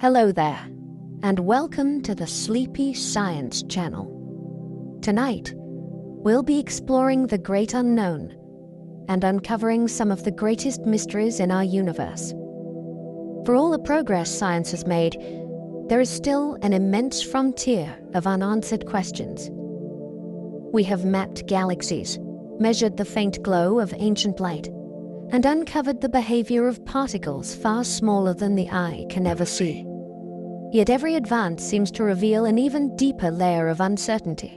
Hello there, and welcome to the Sleepy Science Channel. Tonight, we'll be exploring the great unknown and uncovering some of the greatest mysteries in our universe. For all the progress science has made, there is still an immense frontier of unanswered questions. We have mapped galaxies, measured the faint glow of ancient light, and uncovered the behavior of particles far smaller than the eye can ever see. Yet every advance seems to reveal an even deeper layer of uncertainty.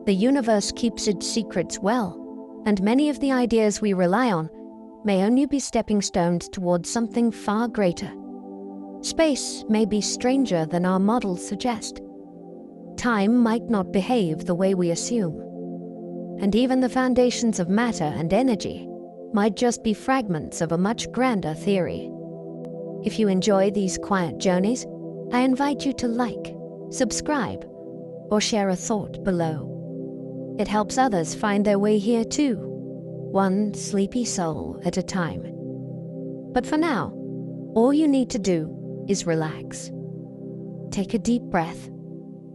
The universe keeps its secrets well, and many of the ideas we rely on may only be stepping stones towards something far greater. Space may be stranger than our models suggest. Time might not behave the way we assume. And even the foundations of matter and energy might just be fragments of a much grander theory. If you enjoy these quiet journeys, I invite you to like, subscribe, or share a thought below. It helps others find their way here too, one sleepy soul at a time. But for now, all you need to do is relax. Take a deep breath,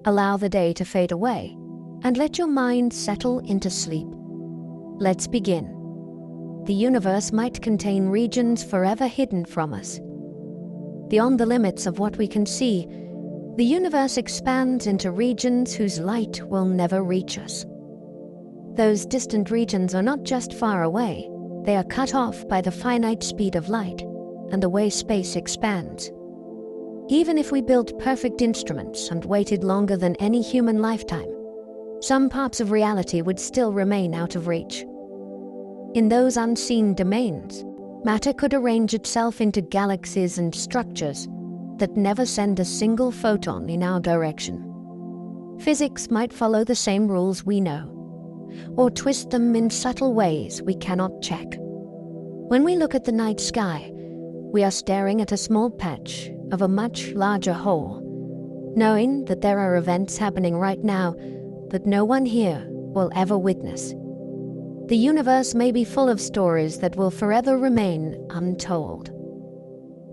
allow the day to fade away, and let your mind settle into sleep. Let's begin. The universe might contain regions forever hidden from us. Beyond the limits of what we can see, the universe expands into regions whose light will never reach us. Those distant regions are not just far away, they are cut off by the finite speed of light and the way space expands. Even if we built perfect instruments and waited longer than any human lifetime, some parts of reality would still remain out of reach. In those unseen domains, matter could arrange itself into galaxies and structures that never send a single photon in our direction. Physics might follow the same rules we know, or twist them in subtle ways we cannot check. When we look at the night sky, we are staring at a small patch of a much larger whole, knowing that there are events happening right now that no one here will ever witness. The universe may be full of stories that will forever remain untold.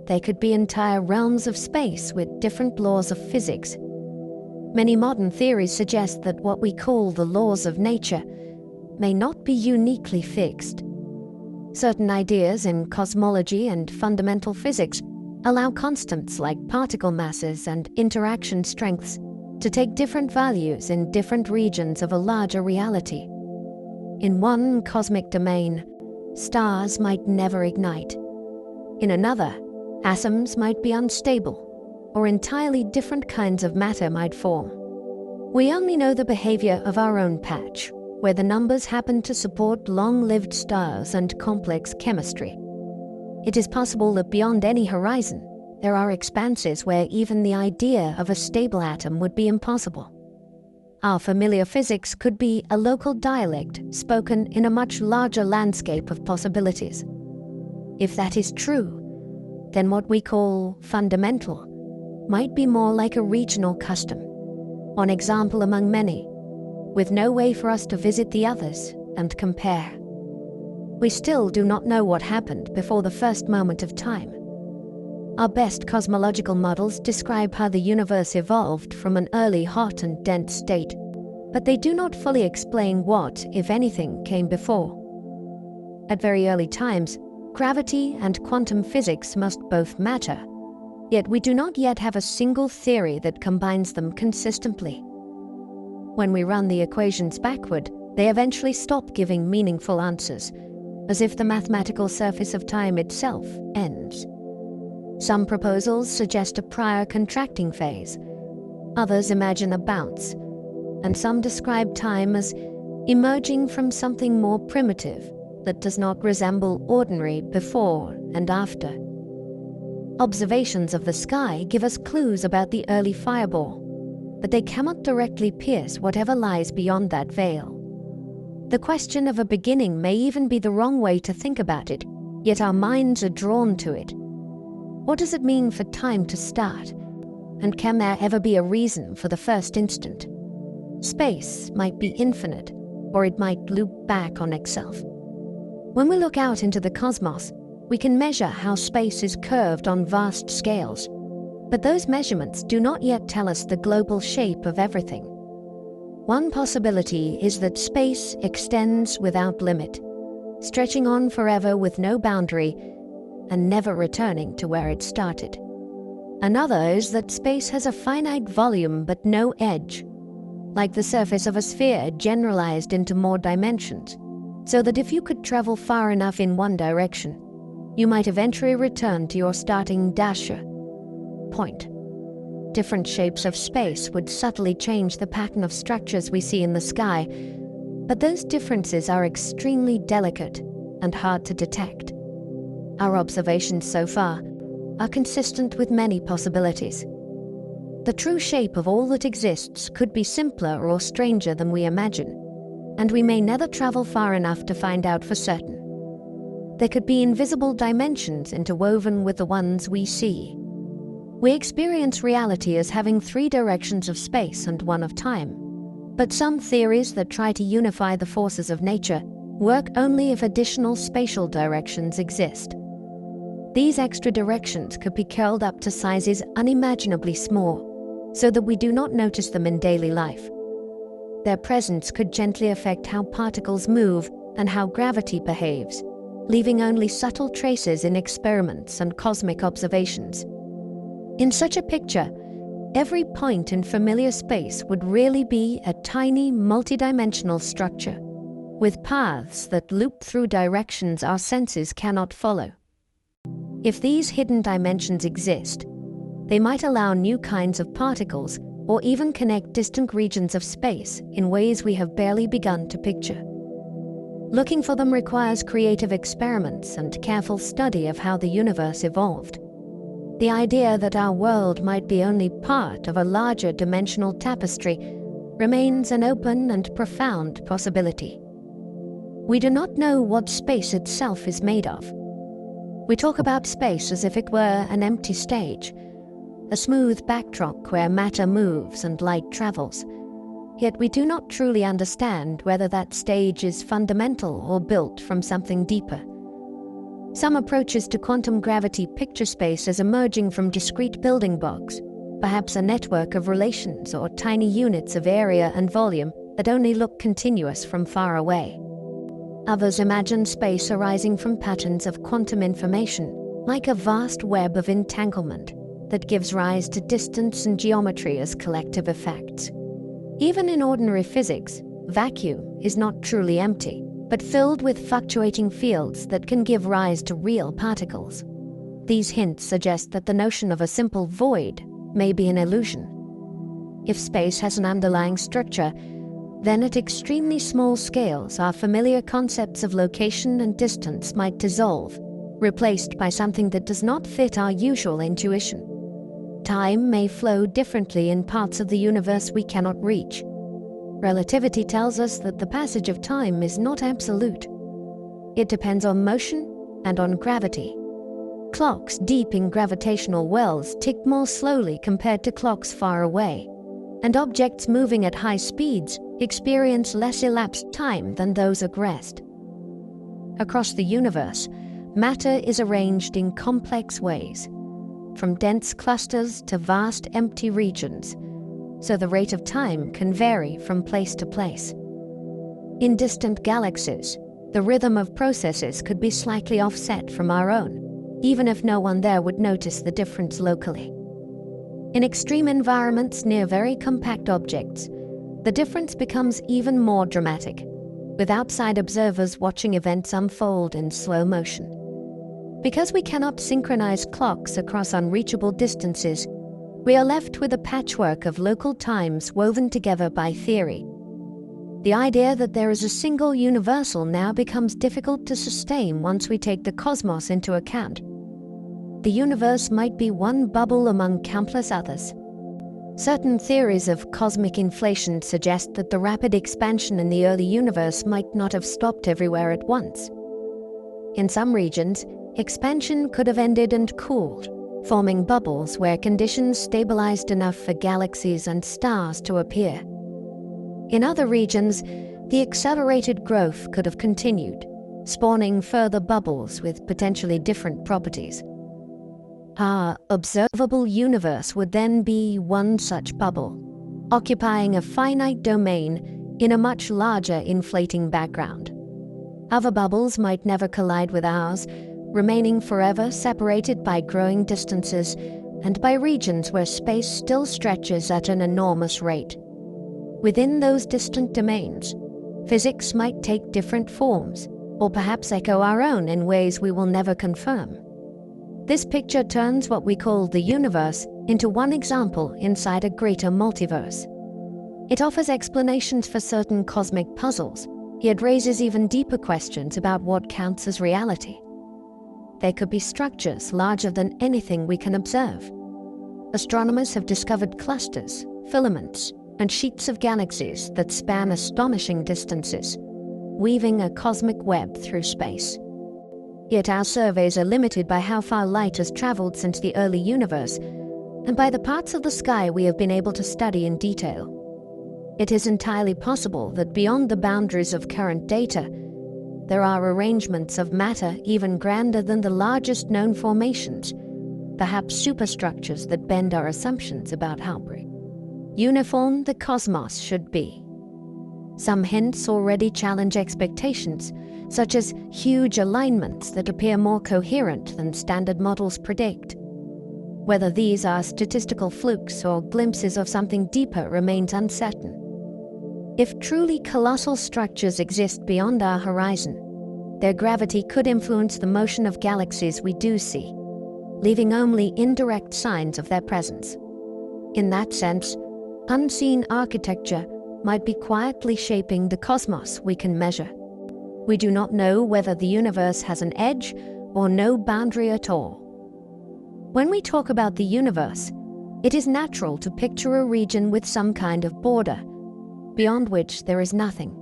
They could be entire realms of space with different laws of physics. Many modern theories suggest that what we call the laws of nature may not be uniquely fixed. Certain ideas in cosmology and fundamental physics allow constants like particle masses and interaction strengths to take different values in different regions of a larger reality. In one cosmic domain, stars might never ignite. In another, atoms might be unstable, or entirely different kinds of matter might form. We only know the behavior of our own patch, where the numbers happen to support long-lived stars and complex chemistry. It is possible that beyond any horizon, there are expanses where even the idea of a stable atom would be impossible. Our familiar physics could be a local dialect spoken in a much larger landscape of possibilities. If that is true, then what we call fundamental might be more like a regional custom, one example among many, with no way for us to visit the others and compare. We still do not know what happened before the first moment of time. Our best cosmological models describe how the universe evolved from an early hot and dense state, but they do not fully explain what, if anything, came before. At very early times, gravity and quantum physics must both matter, yet we do not yet have a single theory that combines them consistently. When we run the equations backward, they eventually stop giving meaningful answers, as if the mathematical surface of time itself ends. Some proposals suggest a prior contracting phase, others imagine a bounce, and some describe time as emerging from something more primitive that does not resemble ordinary before and after. Observations of the sky give us clues about the early fireball, but they cannot directly pierce whatever lies beyond that veil. The question of a beginning may even be the wrong way to think about it, yet our minds are drawn to it. What does it mean for time to start? And can there ever be a reason for the first instant? Space might be infinite, or it might loop back on itself. When we look out into the cosmos, we can measure how space is curved on vast scales. But those measurements do not yet tell us the global shape of everything. One possibility is that space extends without limit, stretching on forever with no boundary and never returning to where it started. Another is that space has a finite volume but no edge, like the surface of a sphere generalized into more dimensions, so that if you could travel far enough in one direction, you might eventually return to your starting dasher point. Different shapes of space would subtly change the pattern of structures we see in the sky, but those differences are extremely delicate and hard to detect. Our observations so far are consistent with many possibilities. The true shape of all that exists could be simpler or stranger than we imagine, and we may never travel far enough to find out for certain. There could be invisible dimensions interwoven with the ones we see. We experience reality as having 3 directions of space and 1 of time, but some theories that try to unify the forces of nature work only if additional spatial directions exist. These extra directions could be curled up to sizes unimaginably small, so that we do not notice them in daily life. Their presence could gently affect how particles move and how gravity behaves, leaving only subtle traces in experiments and cosmic observations. In such a picture, every point in familiar space would really be a tiny multidimensional structure, with paths that loop through directions our senses cannot follow. If these hidden dimensions exist, they might allow new kinds of particles or even connect distant regions of space in ways we have barely begun to picture. Looking for them requires creative experiments and careful study of how the universe evolved. The idea that our world might be only part of a larger dimensional tapestry remains an open and profound possibility. We do not know what space itself is made of. We talk about space as if it were an empty stage, a smooth backdrop where matter moves and light travels. Yet we do not truly understand whether that stage is fundamental or built from something deeper. Some approaches to quantum gravity picture space as emerging from discrete building blocks, perhaps a network of relations or tiny units of area and volume that only look continuous from far away. Others imagine space arising from patterns of quantum information, like a vast web of entanglement that gives rise to distance and geometry as collective effects. Even in ordinary physics, vacuum is not truly empty, but filled with fluctuating fields that can give rise to real particles. These hints suggest that the notion of a simple void may be an illusion. If space has an underlying structure, then at extremely small scales our familiar concepts of location and distance might dissolve, replaced by something that does not fit our usual intuition. Time may flow differently in parts of the universe we cannot reach. Relativity tells us that the passage of time is not absolute. It depends on motion and on gravity. Clocks deep in gravitational wells tick more slowly compared to clocks far away, and objects moving at high speeds experience less elapsed time than those at rest. Across the universe, matter is arranged in complex ways, from dense clusters to vast empty regions, so the rate of time can vary from place to place. In distant galaxies, the rhythm of processes could be slightly offset from our own, even if no one there would notice the difference locally. In extreme environments near very compact objects, the difference becomes even more dramatic, with outside observers watching events unfold in slow motion. Because we cannot synchronize clocks across unreachable distances, we are left with a patchwork of local times woven together by theory. The idea that there is a single universal now becomes difficult to sustain once we take the cosmos into account. The universe might be one bubble among countless others. Certain theories of cosmic inflation suggest that the rapid expansion in the early universe might not have stopped everywhere at once. In some regions, expansion could have ended and cooled, forming bubbles where conditions stabilized enough for galaxies and stars to appear. In other regions, the accelerated growth could have continued, spawning further bubbles with potentially different properties. Our observable universe would then be one such bubble, occupying a finite domain in a much larger inflating background. Other bubbles might never collide with ours, remaining forever separated by growing distances and by regions where space still stretches at an enormous rate. Within those distant domains, physics might take different forms, or perhaps echo our own in ways we will never confirm. This picture turns what we call the universe into one example inside a greater multiverse. It offers explanations for certain cosmic puzzles, yet raises even deeper questions about what counts as reality. There could be structures larger than anything we can observe. Astronomers have discovered clusters, filaments, and sheets of galaxies that span astonishing distances, weaving a cosmic web through space. Yet our surveys are limited by how far light has traveled since the early universe, and by the parts of the sky we have been able to study in detail. It is entirely possible that beyond the boundaries of current data, there are arrangements of matter even grander than the largest known formations, perhaps superstructures that bend our assumptions about how uniform the cosmos should be. Some hints already challenge expectations, such as huge alignments that appear more coherent than standard models predict. Whether these are statistical flukes or glimpses of something deeper remains uncertain. If truly colossal structures exist beyond our horizon, their gravity could influence the motion of galaxies we do see, leaving only indirect signs of their presence. In that sense, unseen architecture might be quietly shaping the cosmos we can measure. We do not know whether the universe has an edge or no boundary at all. When we talk about the universe, it is natural to picture a region with some kind of border, beyond which there is nothing.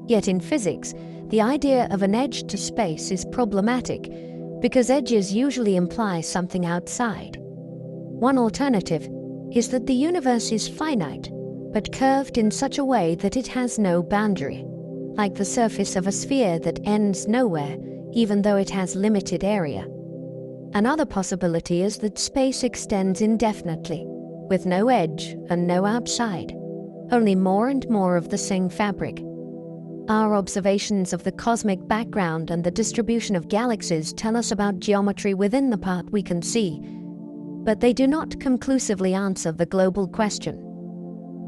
Yet in physics, the idea of an edge to space is problematic because edges usually imply something outside. One alternative is that the universe is finite, but curved in such a way that it has no boundary, like the surface of a sphere that ends nowhere, even though it has limited area. Another possibility is that space extends indefinitely, with no edge and no outside, only more and more of the same fabric. Our observations of the cosmic background and the distribution of galaxies tell us about geometry within the part we can see, but they do not conclusively answer the global question.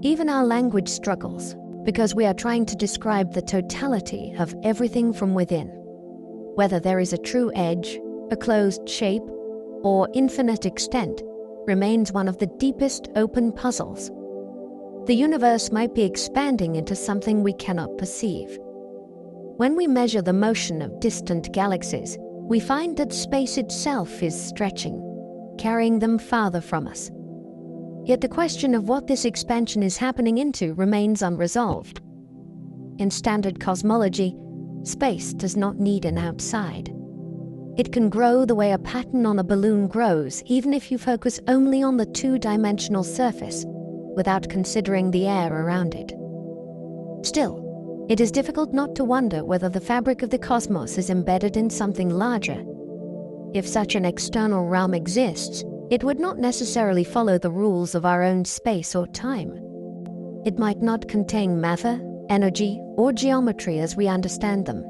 Even our language struggles, because we are trying to describe the totality of everything from within. Whether there is a true edge, a closed shape, or infinite extent remains one of the deepest open puzzles. The universe might be expanding into something we cannot perceive. When we measure the motion of distant galaxies, we find that space itself is stretching, carrying them farther from us. Yet the question of what this expansion is happening into remains unresolved. In standard cosmology, space does not need an outside. It can grow the way a pattern on a balloon grows, even if you focus only on the two-dimensional surface, without considering the air around it. Still, it is difficult not to wonder whether the fabric of the cosmos is embedded in something larger. If such an external realm exists, it would not necessarily follow the rules of our own space or time. It might not contain matter, energy, or geometry as we understand them.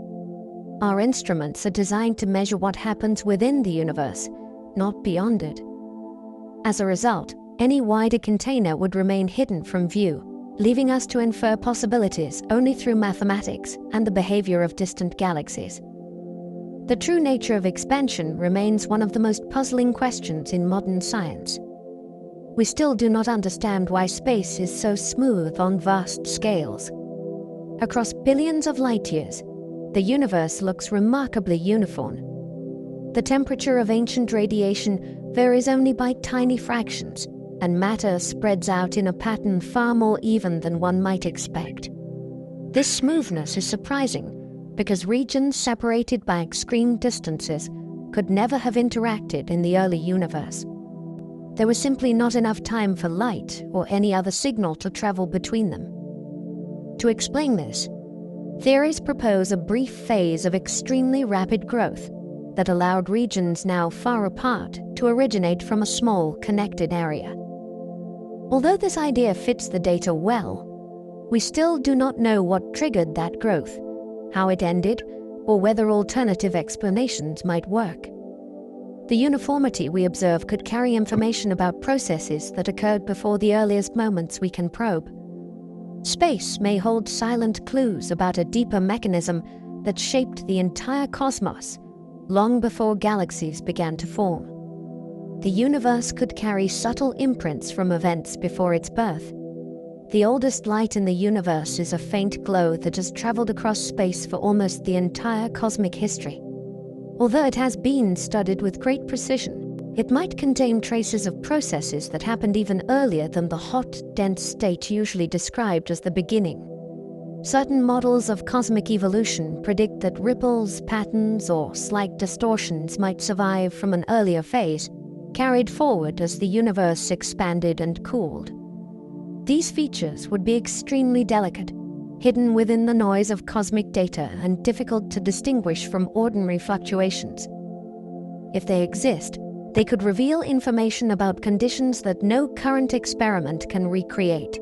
Our instruments are designed to measure what happens within the universe, not beyond it. As a result, any wider container would remain hidden from view, leaving us to infer possibilities only through mathematics and the behavior of distant galaxies. The true nature of expansion remains one of the most puzzling questions in modern science. We still do not understand why space is so smooth on vast scales. Across billions of light years, the universe looks remarkably uniform. The temperature of ancient radiation varies only by tiny fractions, and matter spreads out in a pattern far more even than one might expect. This smoothness is surprising, because regions separated by extreme distances could never have interacted in the early universe. There was simply not enough time for light or any other signal to travel between them. To explain this, theories propose a brief phase of extremely rapid growth, that allowed regions now far apart to originate from a small, connected area. Although this idea fits the data well, we still do not know what triggered that growth, how it ended, or whether alternative explanations might work. The uniformity we observe could carry information about processes that occurred before the earliest moments we can probe. Space may hold silent clues about a deeper mechanism that shaped the entire cosmos long before galaxies began to form. The universe could carry subtle imprints from events before its birth. The oldest light in the universe is a faint glow that has traveled across space for almost the entire cosmic history. Although it has been studied with great precision, it might contain traces of processes that happened even earlier than the hot, dense state usually described as the beginning. Certain models of cosmic evolution predict that ripples, patterns, or slight distortions might survive from an earlier phase, carried forward as the universe expanded and cooled. These features would be extremely delicate, hidden within the noise of cosmic data and difficult to distinguish from ordinary fluctuations. If they exist, they could reveal information about conditions that no current experiment can recreate.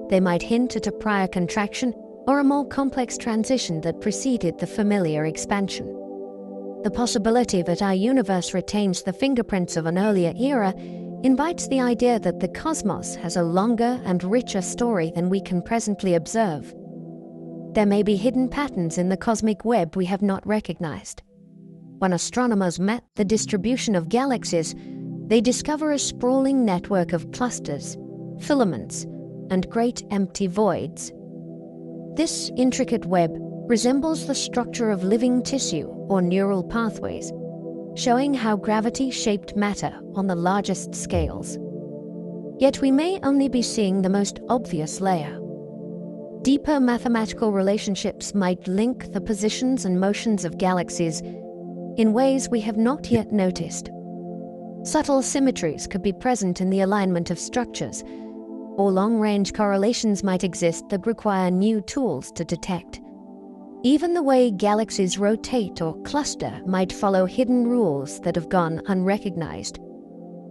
They might hint at a prior contraction or a more complex transition that preceded the familiar expansion. The possibility that our universe retains the fingerprints of an earlier era invites the idea that the cosmos has a longer and richer story than we can presently observe. There may be hidden patterns in the cosmic web we have not recognized. When astronomers map the distribution of galaxies, they discover a sprawling network of clusters, filaments, and great empty voids. This intricate web resembles the structure of living tissue or neural pathways, showing how gravity shaped matter on the largest scales. Yet we may only be seeing the most obvious layer. Deeper mathematical relationships might link the positions and motions of galaxies in ways we have not yet noticed. Subtle symmetries could be present in the alignment of structures, or long-range correlations might exist that require new tools to detect. Even the way galaxies rotate or cluster might follow hidden rules that have gone unrecognized.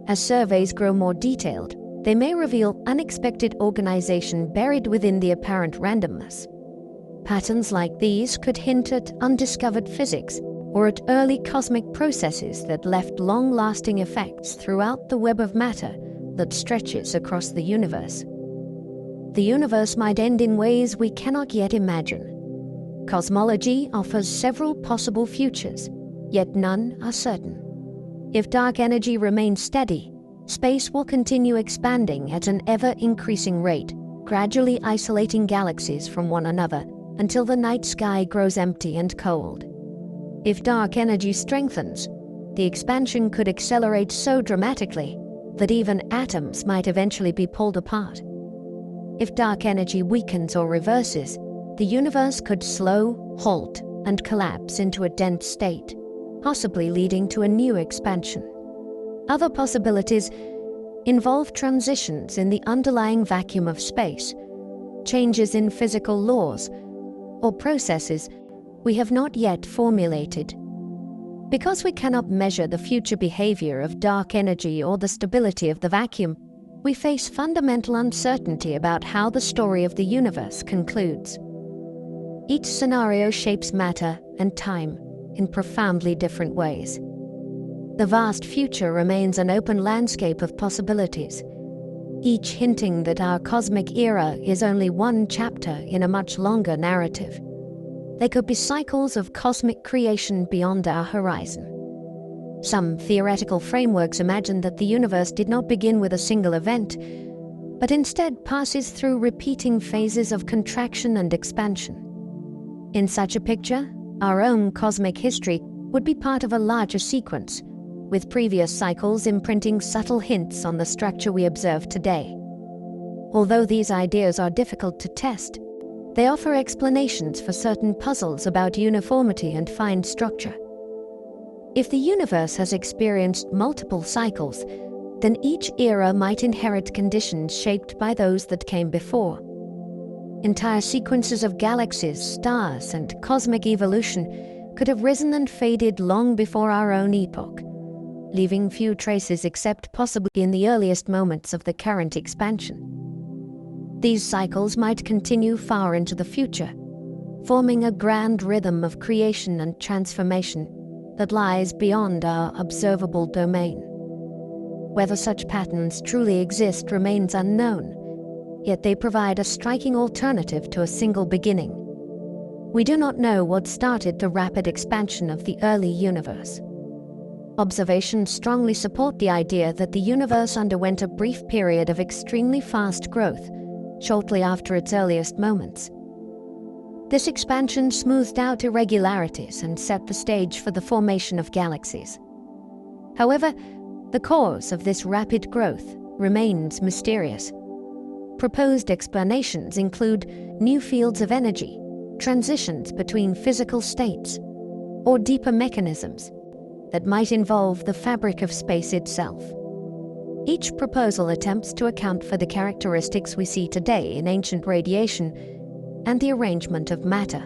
As surveys grow more detailed, they may reveal unexpected organization buried within the apparent randomness. Patterns like these could hint at undiscovered physics or at early cosmic processes that left long-lasting effects throughout the web of matter that stretches across the universe. The universe might end in ways we cannot yet imagine. Cosmology offers several possible futures, yet none are certain. If dark energy remains steady, space will continue expanding at an ever-increasing rate, gradually isolating galaxies from one another until the night sky grows empty and cold. If dark energy strengthens, the expansion could accelerate so dramatically that even atoms might eventually be pulled apart. If dark energy weakens or reverses, the universe could slow, halt, and collapse into a dense state, possibly leading to a new expansion. Other possibilities involve transitions in the underlying vacuum of space, changes in physical laws, or processes we have not yet formulated. Because we cannot measure the future behavior of dark energy or the stability of the vacuum, we face fundamental uncertainty about how the story of the universe concludes. Each scenario shapes matter and time in profoundly different ways. The vast future remains an open landscape of possibilities, each hinting that our cosmic era is only one chapter in a much longer narrative. There could be cycles of cosmic creation beyond our horizon. Some theoretical frameworks imagine that the universe did not begin with a single event, but instead passes through repeating phases of contraction and expansion. In such a picture, our own cosmic history would be part of a larger sequence, with previous cycles imprinting subtle hints on the structure we observe today. Although these ideas are difficult to test, they offer explanations for certain puzzles about uniformity and fine structure. If the universe has experienced multiple cycles, then each era might inherit conditions shaped by those that came before. Entire sequences of galaxies, stars, and cosmic evolution could have risen and faded long before our own epoch, leaving few traces except possibly in the earliest moments of the current expansion. These cycles might continue far into the future, forming a grand rhythm of creation and transformation that lies beyond our observable domain. Whether such patterns truly exist remains unknown, yet they provide a striking alternative to a single beginning. We do not know what started the rapid expansion of the early universe. Observations strongly support the idea that the universe underwent a brief period of extremely fast growth shortly after its earliest moments. This expansion smoothed out irregularities and set the stage for the formation of galaxies. However, the cause of this rapid growth remains mysterious. Proposed explanations include new fields of energy, transitions between physical states, or deeper mechanisms that might involve the fabric of space itself. Each proposal attempts to account for the characteristics we see today in ancient radiation and the arrangement of matter.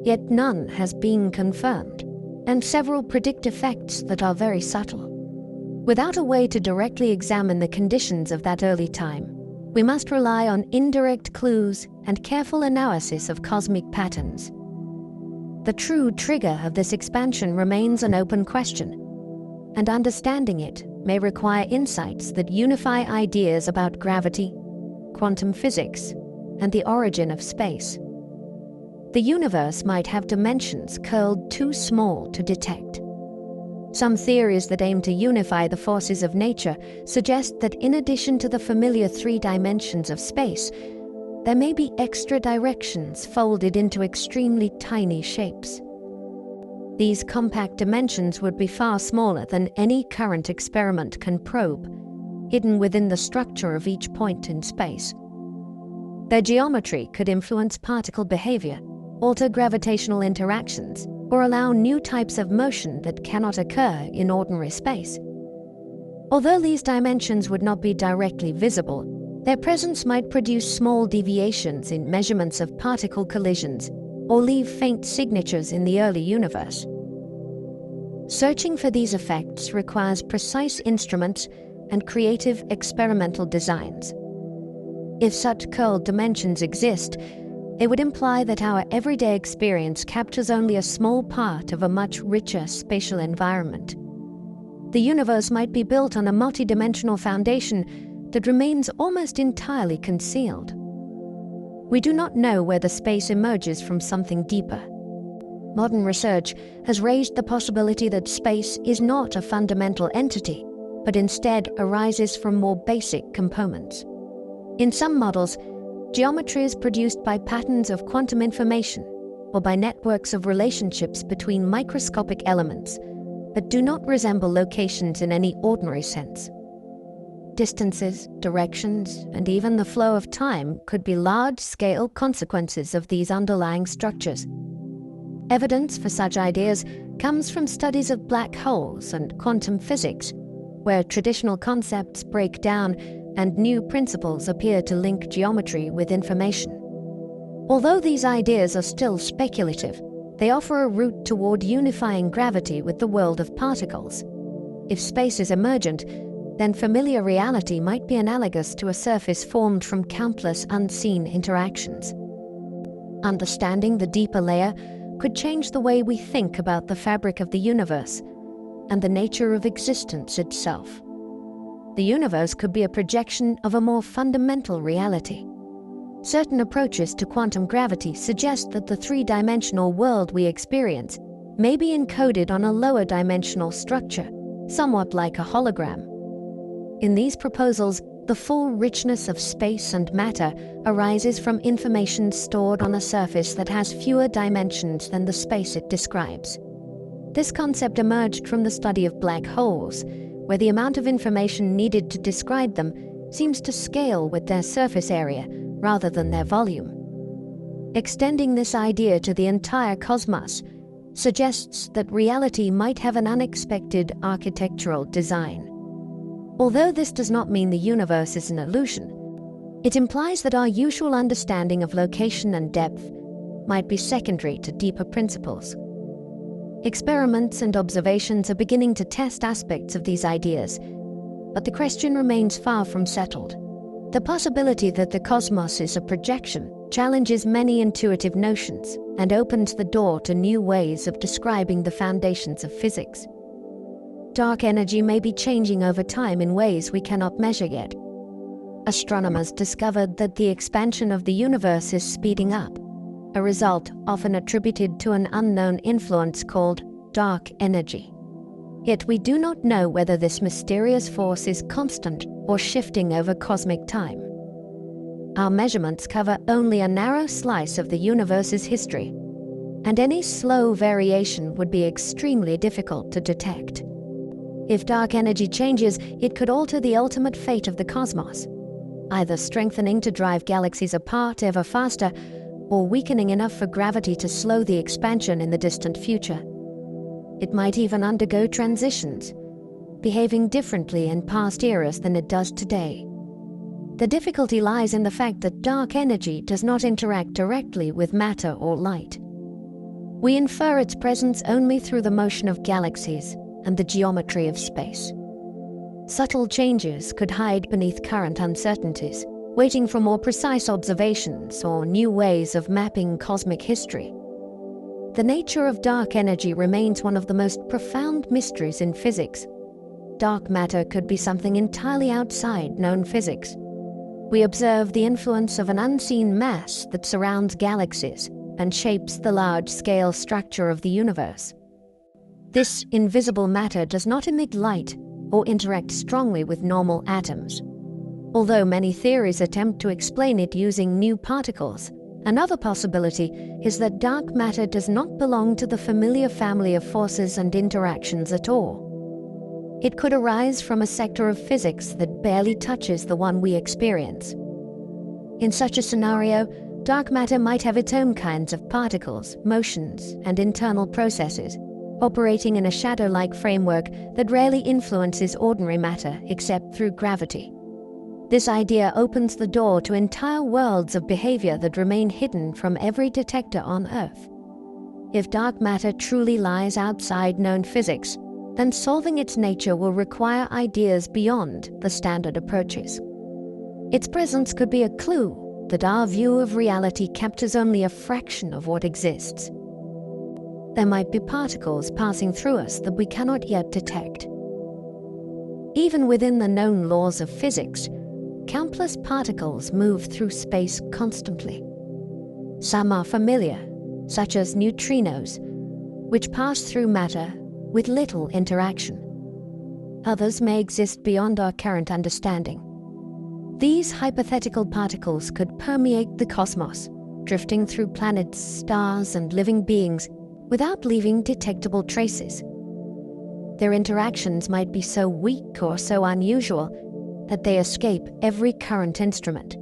Yet none has been confirmed, and several predict effects that are very subtle. Without a way to directly examine the conditions of that early time, we must rely on indirect clues and careful analysis of cosmic patterns. The true trigger of this expansion remains an open question, and understanding it may require insights that unify ideas about gravity, quantum physics, and the origin of space. The universe might have dimensions curled too small to detect. Some theories that aim to unify the forces of nature suggest that in addition to the familiar 3 dimensions of space, there may be extra directions folded into extremely tiny shapes. These compact dimensions would be far smaller than any current experiment can probe, hidden within the structure of each point in space. Their geometry could influence particle behavior, alter gravitational interactions, or allow new types of motion that cannot occur in ordinary space. Although these dimensions would not be directly visible, their presence might produce small deviations in measurements of particle collisions or leave faint signatures in the early universe. Searching for these effects requires precise instruments and creative experimental designs. If such curled dimensions exist, it would imply that our everyday experience captures only a small part of a much richer spatial environment. The universe might be built on a multidimensional foundation that remains almost entirely concealed. We do not know whether space emerges from something deeper. Modern research has raised the possibility that space is not a fundamental entity, but instead arises from more basic components. In some models, geometry is produced by patterns of quantum information or by networks of relationships between microscopic elements that do not resemble locations in any ordinary sense. Distances, directions, and even the flow of time could be large-scale consequences of these underlying structures. Evidence for such ideas comes from studies of black holes and quantum physics, where traditional concepts break down and new principles appear to link geometry with information. Although these ideas are still speculative, they offer a route toward unifying gravity with the world of particles. If space is emergent, then familiar reality might be analogous to a surface formed from countless unseen interactions. Understanding the deeper layer could change the way we think about the fabric of the universe and the nature of existence itself. The universe could be a projection of a more fundamental reality. Certain approaches to quantum gravity suggest that the 3-dimensional world we experience may be encoded on a lower dimensional structure, somewhat like a hologram. In these proposals, the full richness of space and matter arises from information stored on a surface that has fewer dimensions than the space it describes. This concept emerged from the study of black holes, where the amount of information needed to describe them seems to scale with their surface area rather than their volume. Extending this idea to the entire cosmos suggests that reality might have an unexpected architectural design. Although this does not mean the universe is an illusion, it implies that our usual understanding of location and depth might be secondary to deeper principles. Experiments and observations are beginning to test aspects of these ideas, but the question remains far from settled. The possibility that the cosmos is a projection challenges many intuitive notions and opens the door to new ways of describing the foundations of physics. Dark energy may be changing over time in ways we cannot measure yet. Astronomers discovered that the expansion of the universe is speeding up, a result often attributed to an unknown influence called dark energy. Yet we do not know whether this mysterious force is constant or shifting over cosmic time. Our measurements cover only a narrow slice of the universe's history, and any slow variation would be extremely difficult to detect. If dark energy changes, it could alter the ultimate fate of the cosmos, either strengthening to drive galaxies apart ever faster, or weakening enough for gravity to slow the expansion in the distant future. It might even undergo transitions, behaving differently in past eras than it does today. The difficulty lies in the fact that dark energy does not interact directly with matter or light. We infer its presence only through the motion of galaxies and the geometry of space. Subtle changes could hide beneath current uncertainties, waiting for more precise observations or new ways of mapping cosmic history. The nature of dark energy remains one of the most profound mysteries in physics. Dark matter could be something entirely outside known physics. We observe the influence of an unseen mass that surrounds galaxies and shapes the large-scale structure of the universe. This invisible matter does not emit light or interact strongly with normal atoms. Although many theories attempt to explain it using new particles, another possibility is that dark matter does not belong to the familiar family of forces and interactions at all. It could arise from a sector of physics that barely touches the one we experience. In such a scenario, dark matter might have its own kinds of particles, motions, and internal processes, operating in a shadow-like framework that rarely influences ordinary matter except through gravity. This idea opens the door to entire worlds of behavior that remain hidden from every detector on Earth. If dark matter truly lies outside known physics, then solving its nature will require ideas beyond the standard approaches. Its presence could be a clue that our view of reality captures only a fraction of what exists. There might be particles passing through us that we cannot yet detect. Even within the known laws of physics, countless particles move through space constantly. Some are familiar, such as neutrinos, which pass through matter with little interaction. Others may exist beyond our current understanding. These hypothetical particles could permeate the cosmos, drifting through planets, stars, and living beings without leaving detectable traces. Their interactions might be so weak or so unusual that they escape every current instrument.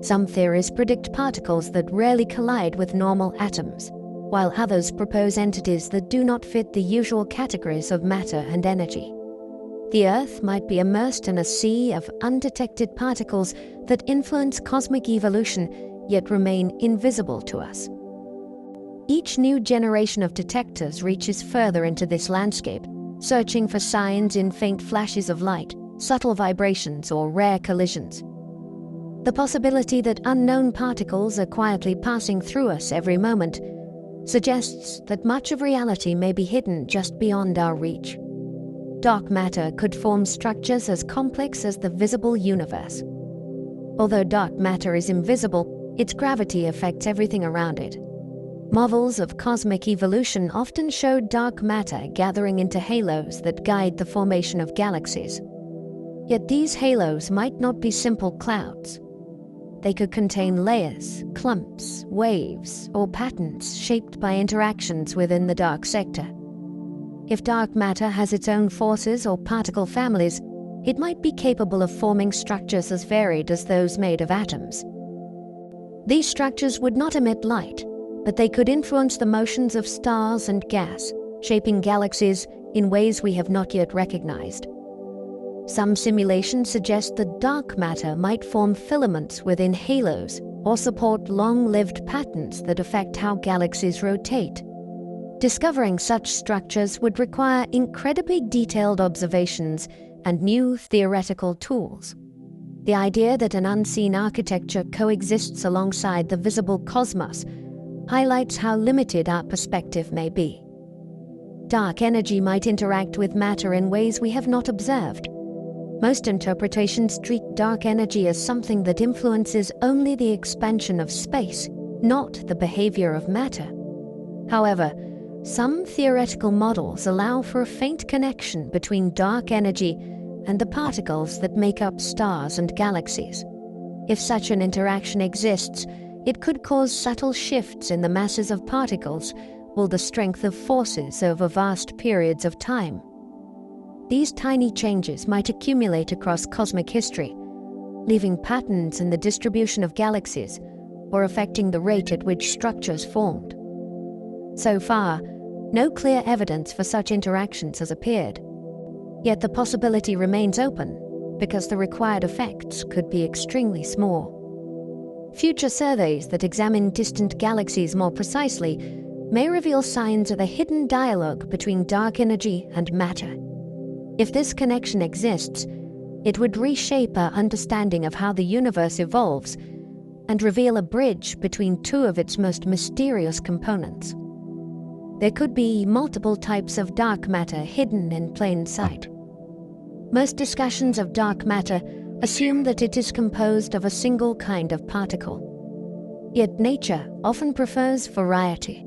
Some theories predict particles that rarely collide with normal atoms, while others propose entities that do not fit the usual categories of matter and energy. The Earth might be immersed in a sea of undetected particles that influence cosmic evolution yet remain invisible to us. Each new generation of detectors reaches further into this landscape, searching for signs in faint flashes of light, subtle vibrations, or rare collisions. The possibility that unknown particles are quietly passing through us every moment suggests that much of reality may be hidden just beyond our reach. Dark matter could form structures as complex as the visible universe. Although dark matter is invisible, its gravity affects everything around it. Models of cosmic evolution often show dark matter gathering into halos that guide the formation of galaxies. Yet these halos might not be simple clouds. They could contain layers, clumps, waves, or patterns shaped by interactions within the dark sector. If dark matter has its own forces or particle families, it might be capable of forming structures as varied as those made of atoms. These structures would not emit light, but they could influence the motions of stars and gas, shaping galaxies in ways we have not yet recognized. Some simulations suggest that dark matter might form filaments within halos or support long-lived patterns that affect how galaxies rotate. Discovering such structures would require incredibly detailed observations and new theoretical tools. The idea that an unseen architecture coexists alongside the visible cosmos highlights how limited our perspective may be. Dark energy might interact with matter in ways we have not observed. Most interpretations treat dark energy as something that influences only the expansion of space, not the behavior of matter. However, some theoretical models allow for a faint connection between dark energy and the particles that make up stars and galaxies. If such an interaction exists, it could cause subtle shifts in the masses of particles or the strength of forces over vast periods of time. These tiny changes might accumulate across cosmic history, leaving patterns in the distribution of galaxies or affecting the rate at which structures formed. So far, no clear evidence for such interactions has appeared. Yet the possibility remains open because the required effects could be extremely small. Future surveys that examine distant galaxies more precisely may reveal signs of a hidden dialogue between dark energy and matter. If this connection exists, it would reshape our understanding of how the universe evolves and reveal a bridge between two of its most mysterious components. There could be multiple types of dark matter hidden in plain sight. Most discussions of dark matter assume that it is composed of a single kind of particle. Yet nature often prefers variety.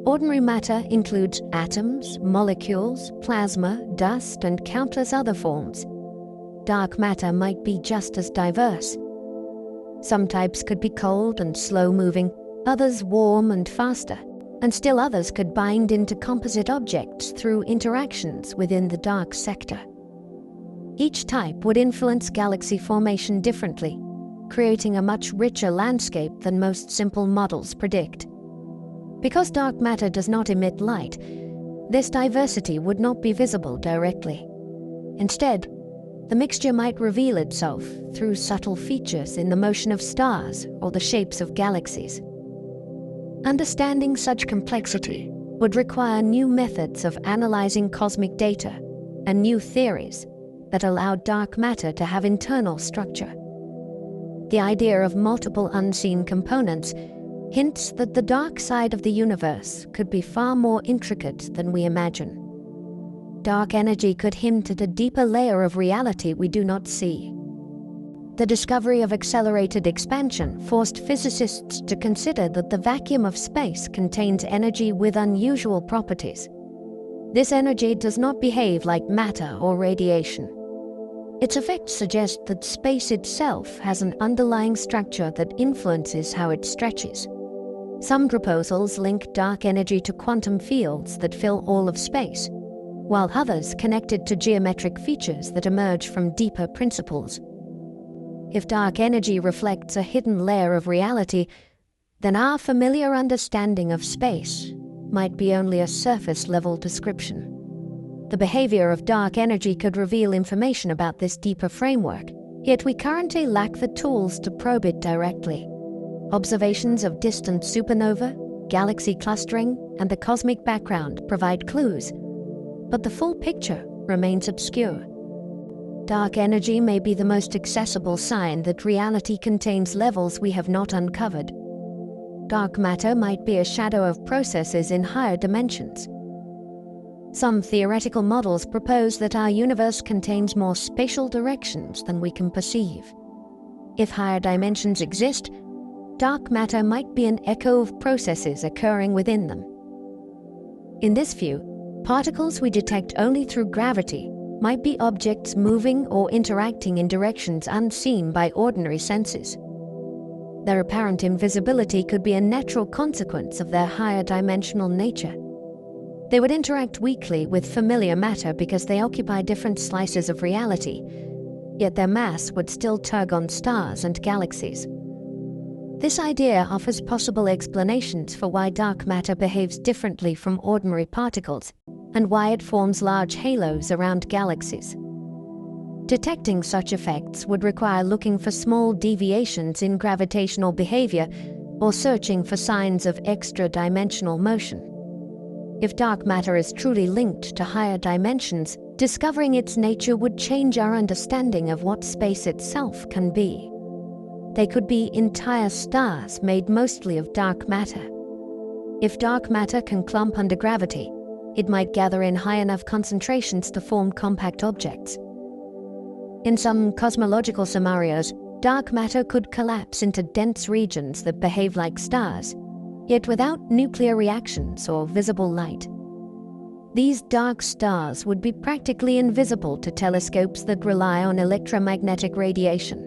Ordinary matter includes atoms, molecules, plasma, dust, and countless other forms. Dark matter might be just as diverse. Some types could be cold and slow-moving, others warm and faster, and still others could bind into composite objects through interactions within the dark sector. Each type would influence galaxy formation differently, creating a much richer landscape than most simple models predict. Because dark matter does not emit light, this diversity would not be visible directly. Instead, the mixture might reveal itself through subtle features in the motion of stars or the shapes of galaxies. Understanding such complexity would require new methods of analyzing cosmic data and new theories that allow dark matter to have internal structure. The idea of multiple unseen components hints that the dark side of the universe could be far more intricate than we imagine. Dark energy could hint at a deeper layer of reality we do not see. The discovery of accelerated expansion forced physicists to consider that the vacuum of space contains energy with unusual properties. This energy does not behave like matter or radiation. Its effects suggest that space itself has an underlying structure that influences how it stretches. Some proposals link dark energy to quantum fields that fill all of space, while others connect it to geometric features that emerge from deeper principles. If dark energy reflects a hidden layer of reality, then our familiar understanding of space might be only a surface-level description. The behavior of dark energy could reveal information about this deeper framework, yet we currently lack the tools to probe it directly. Observations of distant supernova, galaxy clustering, and the cosmic background provide clues, but the full picture remains obscure. Dark energy may be the most accessible sign that reality contains levels we have not uncovered. Dark matter might be a shadow of processes in higher dimensions. Some theoretical models propose that our universe contains more spatial directions than we can perceive. If higher dimensions exist, dark matter might be an echo of processes occurring within them. In this view, particles we detect only through gravity might be objects moving or interacting in directions unseen by ordinary senses. Their apparent invisibility could be a natural consequence of their higher dimensional nature. They would interact weakly with familiar matter because they occupy different slices of reality, yet their mass would still tug on stars and galaxies. This idea offers possible explanations for why dark matter behaves differently from ordinary particles, and why it forms large halos around galaxies. Detecting such effects would require looking for small deviations in gravitational behavior or searching for signs of extra-dimensional motion. If dark matter is truly linked to higher dimensions, discovering its nature would change our understanding of what space itself can be. They could be entire stars made mostly of dark matter. If dark matter can clump under gravity, it might gather in high enough concentrations to form compact objects. In some cosmological scenarios, dark matter could collapse into dense regions that behave like stars, yet without nuclear reactions or visible light. These dark stars would be practically invisible to telescopes that rely on electromagnetic radiation.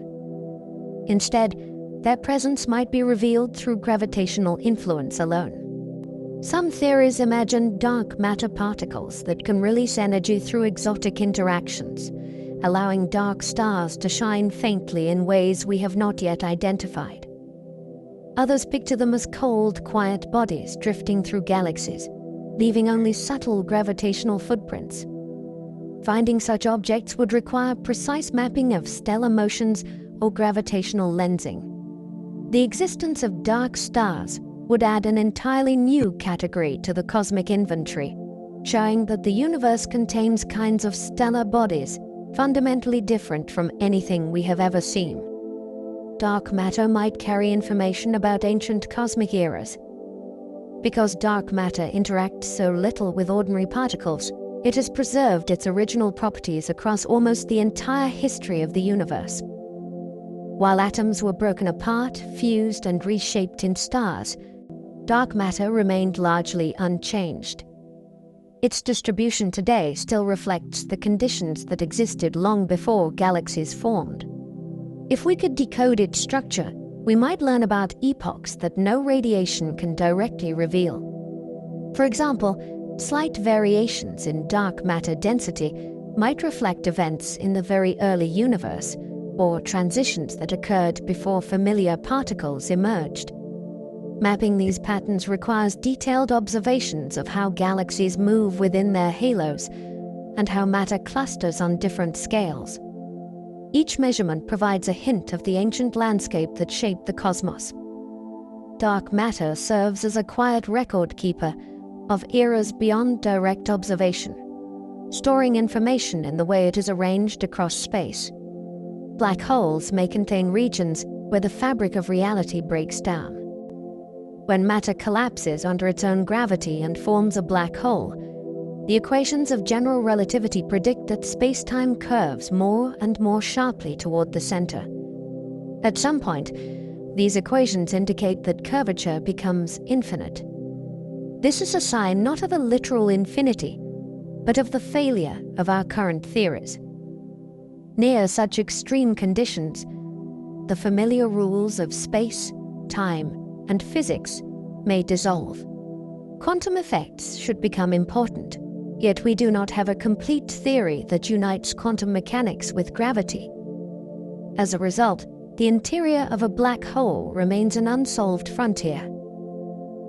Instead, their presence might be revealed through gravitational influence alone. Some theories imagine dark matter particles that can release energy through exotic interactions, allowing dark stars to shine faintly in ways we have not yet identified. Others picture them as cold, quiet bodies drifting through galaxies, leaving only subtle gravitational footprints. Finding such objects would require precise mapping of stellar motions or gravitational lensing. The existence of dark stars would add an entirely new category to the cosmic inventory, showing that the universe contains kinds of stellar bodies fundamentally different from anything we have ever seen. Dark matter might carry information about ancient cosmic eras. Because dark matter interacts so little with ordinary particles, it has preserved its original properties across almost the entire history of the universe. While atoms were broken apart, fused, and reshaped in stars, dark matter remained largely unchanged. Its distribution today still reflects the conditions that existed long before galaxies formed. If we could decode its structure, we might learn about epochs that no radiation can directly reveal. For example, slight variations in dark matter density might reflect events in the very early universe, or transitions that occurred before familiar particles emerged. Mapping these patterns requires detailed observations of how galaxies move within their halos and how matter clusters on different scales. Each measurement provides a hint of the ancient landscape that shaped the cosmos. Dark matter serves as a quiet record keeper of eras beyond direct observation, storing information in the way it is arranged across space. Black holes may contain regions where the fabric of reality breaks down. When matter collapses under its own gravity and forms a black hole, the equations of general relativity predict that space-time curves more and more sharply toward the center. At some point, these equations indicate that curvature becomes infinite. This is a sign not of a literal infinity, but of the failure of our current theories. Near such extreme conditions, the familiar rules of space, time, and physics may dissolve. Quantum effects should become important, yet we do not have a complete theory that unites quantum mechanics with gravity. As a result, the interior of a black hole remains an unsolved frontier.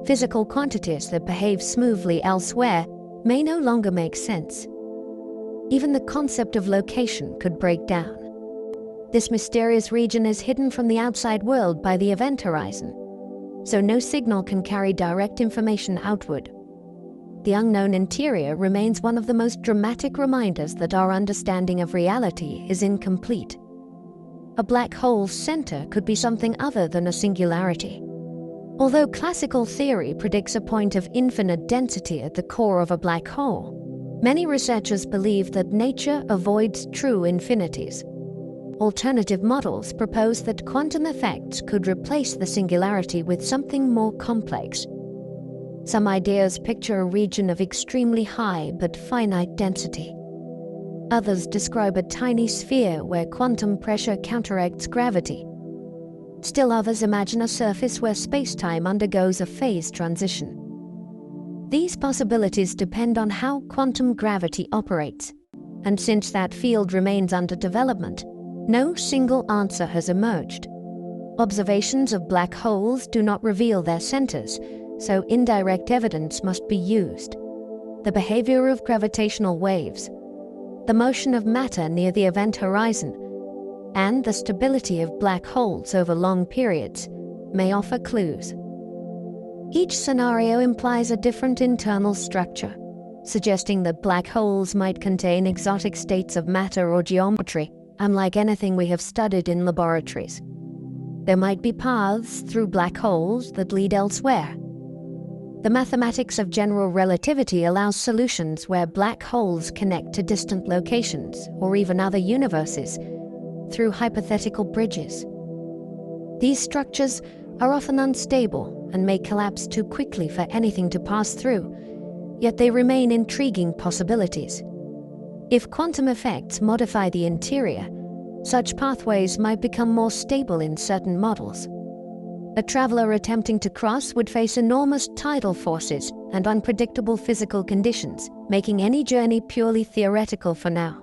Physical quantities that behave smoothly elsewhere may no longer make sense. Even the concept of location could break down. This mysterious region is hidden from the outside world by the event horizon, so no signal can carry direct information outward. The unknown interior remains one of the most dramatic reminders that our understanding of reality is incomplete. A black hole's center could be something other than a singularity. Although classical theory predicts a point of infinite density at the core of a black hole, many researchers believe that nature avoids true infinities. Alternative models propose that quantum effects could replace the singularity with something more complex. Some ideas picture a region of extremely high but finite density. Others describe a tiny sphere where quantum pressure counteracts gravity. Still others imagine a surface where space-time undergoes a phase transition. These possibilities depend on how quantum gravity operates, and since that field remains under development, no single answer has emerged. Observations of black holes do not reveal their centers, so indirect evidence must be used. The behavior of gravitational waves, the motion of matter near the event horizon, and the stability of black holes over long periods may offer clues. Each scenario implies a different internal structure, suggesting that black holes might contain exotic states of matter or geometry, unlike anything we have studied in laboratories. There might be paths through black holes that lead elsewhere. The mathematics of general relativity allows solutions where black holes connect to distant locations or even other universes through hypothetical bridges. These structures are often unstable and may collapse too quickly for anything to pass through, yet they remain intriguing possibilities. If quantum effects modify the interior, such pathways might become more stable in certain models. A traveler attempting to cross would face enormous tidal forces and unpredictable physical conditions, making any journey purely theoretical for now.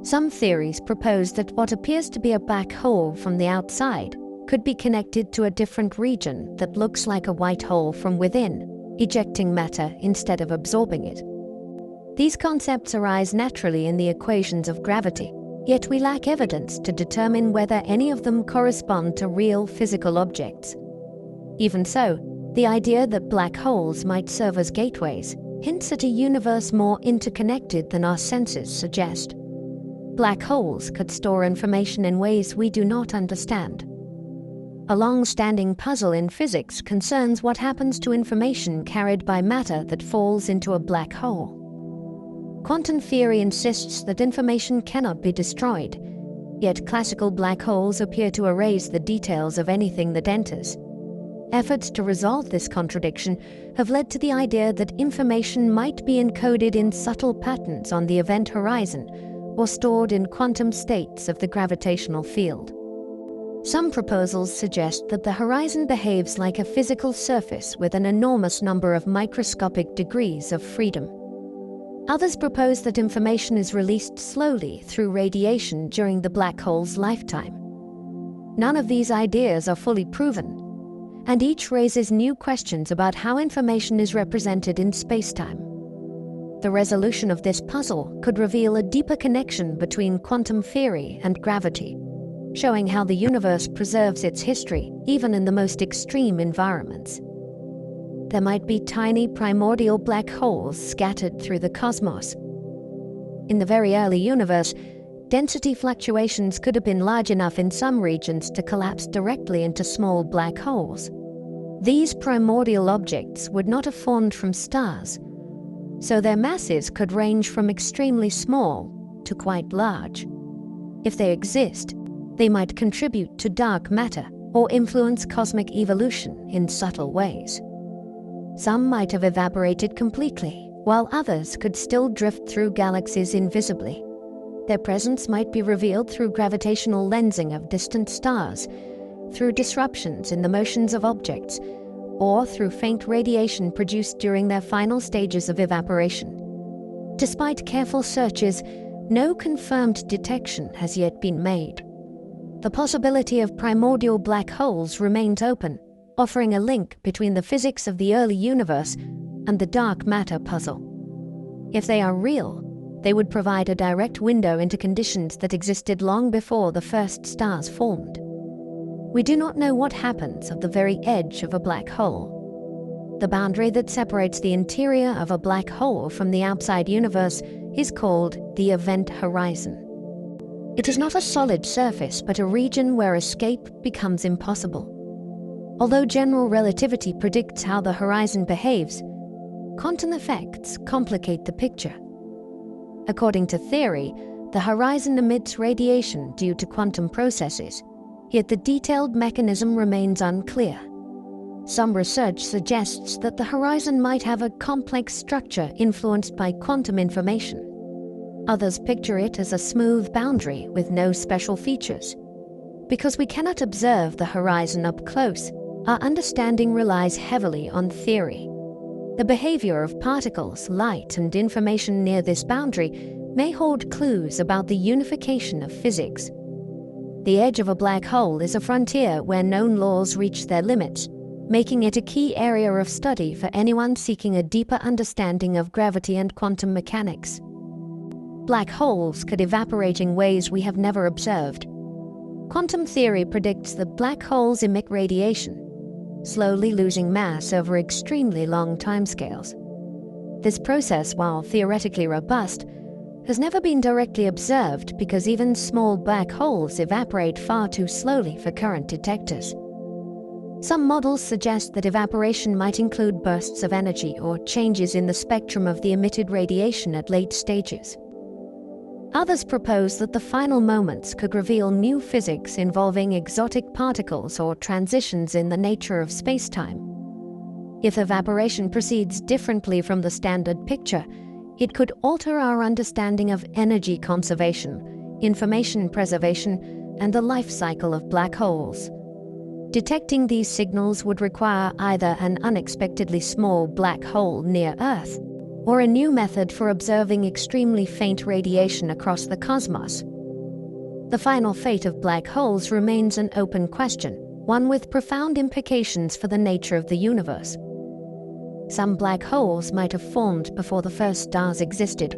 Some theories propose that what appears to be a black hole from the outside could be connected to a different region that looks like a white hole from within, ejecting matter instead of absorbing it. These concepts arise naturally in the equations of gravity, yet we lack evidence to determine whether any of them correspond to real physical objects. Even so, the idea that black holes might serve as gateways hints at a universe more interconnected than our senses suggest. Black holes could store information in ways we do not understand. A long-standing puzzle in physics concerns what happens to information carried by matter that falls into a black hole. Quantum theory insists that information cannot be destroyed, yet classical black holes appear to erase the details of anything that enters. Efforts to resolve this contradiction have led to the idea that information might be encoded in subtle patterns on the event horizon or stored in quantum states of the gravitational field. Some proposals suggest that the horizon behaves like a physical surface with an enormous number of microscopic degrees of freedom. Others propose that information is released slowly through radiation during the black hole's lifetime. None of these ideas are fully proven, and each raises new questions about how information is represented in spacetime. The resolution of this puzzle could reveal a deeper connection between quantum theory and gravity, showing how the universe preserves its history even in the most extreme environments. There might be tiny primordial black holes scattered through the cosmos. In the very early universe, density fluctuations could have been large enough in some regions to collapse directly into small black holes. These primordial objects would not have formed from stars, so their masses could range from extremely small to quite large. If they exist, they might contribute to dark matter or influence cosmic evolution in subtle ways. Some might have evaporated completely, while others could still drift through galaxies invisibly. Their presence might be revealed through gravitational lensing of distant stars, through disruptions in the motions of objects, or through faint radiation produced during their final stages of evaporation. Despite careful searches, no confirmed detection has yet been made. The possibility of primordial black holes remains open, offering a link between the physics of the early universe and the dark matter puzzle. If they are real, they would provide a direct window into conditions that existed long before the first stars formed. We do not know what happens at the very edge of a black hole. The boundary that separates the interior of a black hole from the outside universe is called the event horizon. It is not a solid surface, but a region where escape becomes impossible. Although general relativity predicts how the horizon behaves, quantum effects complicate the picture. According to theory, the horizon emits radiation due to quantum processes, yet the detailed mechanism remains unclear. Some research suggests that the horizon might have a complex structure influenced by quantum information. Others picture it as a smooth boundary with no special features. Because we cannot observe the horizon up close, our understanding relies heavily on theory. The behavior of particles, light, and information near this boundary may hold clues about the unification of physics. The edge of a black hole is a frontier where known laws reach their limits, making it a key area of study for anyone seeking a deeper understanding of gravity and quantum mechanics. Black holes could evaporate in ways we have never observed. Quantum theory predicts that black holes emit radiation, slowly losing mass over extremely long timescales. This process, while theoretically robust, has never been directly observed because even small black holes evaporate far too slowly for current detectors. Some models suggest that evaporation might include bursts of energy or changes in the spectrum of the emitted radiation at late stages. Others propose that the final moments could reveal new physics involving exotic particles or transitions in the nature of space-time. If evaporation proceeds differently from the standard picture, it could alter our understanding of energy conservation, information preservation, and the life cycle of black holes. Detecting these signals would require either an unexpectedly small black hole near Earth, or a new method for observing extremely faint radiation across the cosmos. The final fate of black holes remains an open question, one with profound implications for the nature of the universe. Some black holes might have formed before the first stars existed.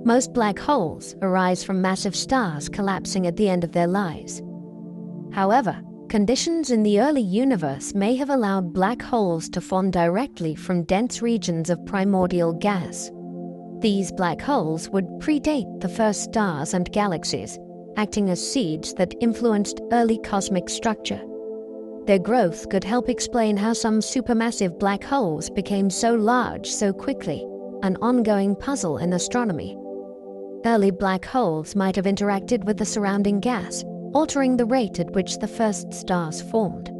Most black holes arise from massive stars collapsing at the end of their lives. However, conditions in the early universe may have allowed black holes to form directly from dense regions of primordial gas. These black holes would predate the first stars and galaxies, acting as seeds that influenced early cosmic structure. Their growth could help explain how some supermassive black holes became so large so quickly, an ongoing puzzle in astronomy. Early black holes might have interacted with the surrounding gas, altering the rate at which the first stars formed.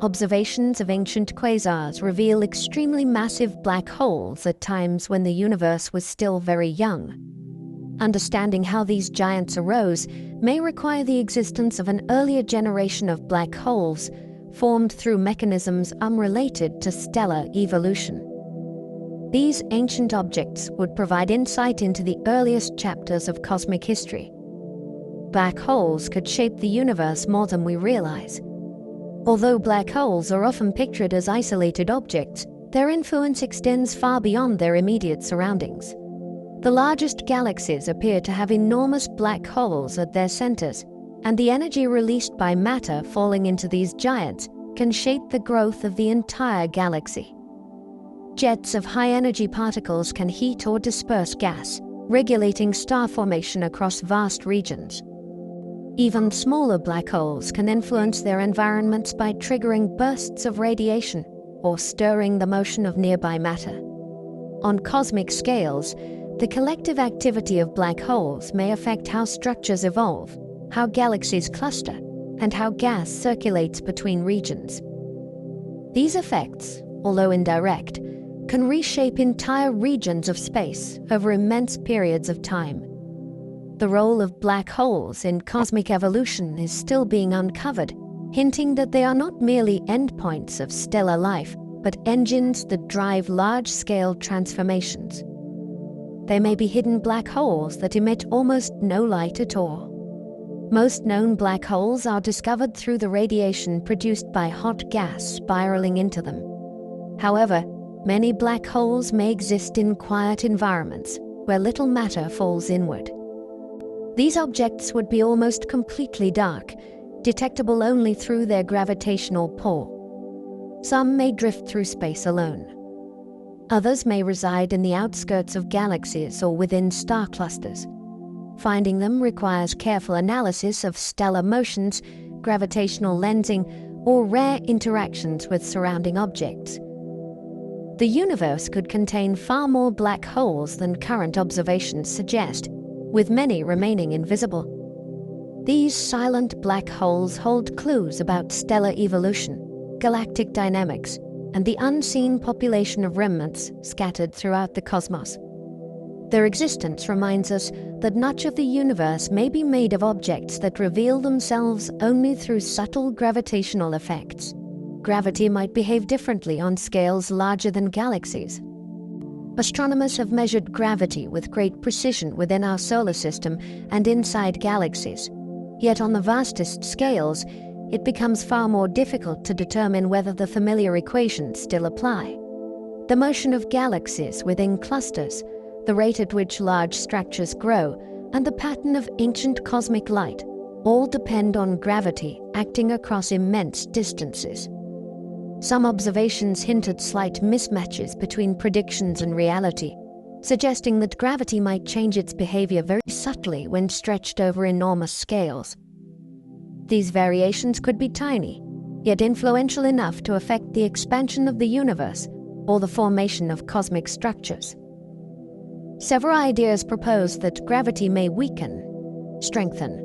Observations of ancient quasars reveal extremely massive black holes at times when the universe was still very young. Understanding how these giants arose may require the existence of an earlier generation of black holes formed through mechanisms unrelated to stellar evolution. These ancient objects would provide insight into the earliest chapters of cosmic history. Black holes could shape the universe more than we realize. Although black holes are often pictured as isolated objects, their influence extends far beyond their immediate surroundings. The largest galaxies appear to have enormous black holes at their centers, and the energy released by matter falling into these giants can shape the growth of the entire galaxy. Jets of high-energy particles can heat or disperse gas, regulating star formation across vast regions. Even smaller black holes can influence their environments by triggering bursts of radiation or stirring the motion of nearby matter. On cosmic scales, the collective activity of black holes may affect how structures evolve, how galaxies cluster, and how gas circulates between regions. These effects, although indirect, can reshape entire regions of space over immense periods of time. The role of black holes in cosmic evolution is still being uncovered, hinting that they are not merely endpoints of stellar life, but engines that drive large-scale transformations. They may be hidden black holes that emit almost no light at all. Most known black holes are discovered through the radiation produced by hot gas spiraling into them. However, many black holes may exist in quiet environments where little matter falls inward. These objects would be almost completely dark, detectable only through their gravitational pull. Some may drift through space alone. Others may reside in the outskirts of galaxies or within star clusters. Finding them requires careful analysis of stellar motions, gravitational lensing, or rare interactions with surrounding objects. The universe could contain far more black holes than current observations suggest, with many remaining invisible. These silent black holes hold clues about stellar evolution, galactic dynamics, and the unseen population of remnants scattered throughout the cosmos. Their existence reminds us that much of the universe may be made of objects that reveal themselves only through subtle gravitational effects. Gravity might behave differently on scales larger than galaxies. Astronomers have measured gravity with great precision within our solar system and inside galaxies. Yet on the vastest scales, it becomes far more difficult to determine whether the familiar equations still apply. The motion of galaxies within clusters, the rate at which large structures grow, and the pattern of ancient cosmic light all depend on gravity acting across immense distances. Some observations hint at slight mismatches between predictions and reality, suggesting that gravity might change its behavior very subtly when stretched over enormous scales. These variations could be tiny, yet influential enough to affect the expansion of the universe or the formation of cosmic structures. Several ideas propose that gravity may weaken, strengthen,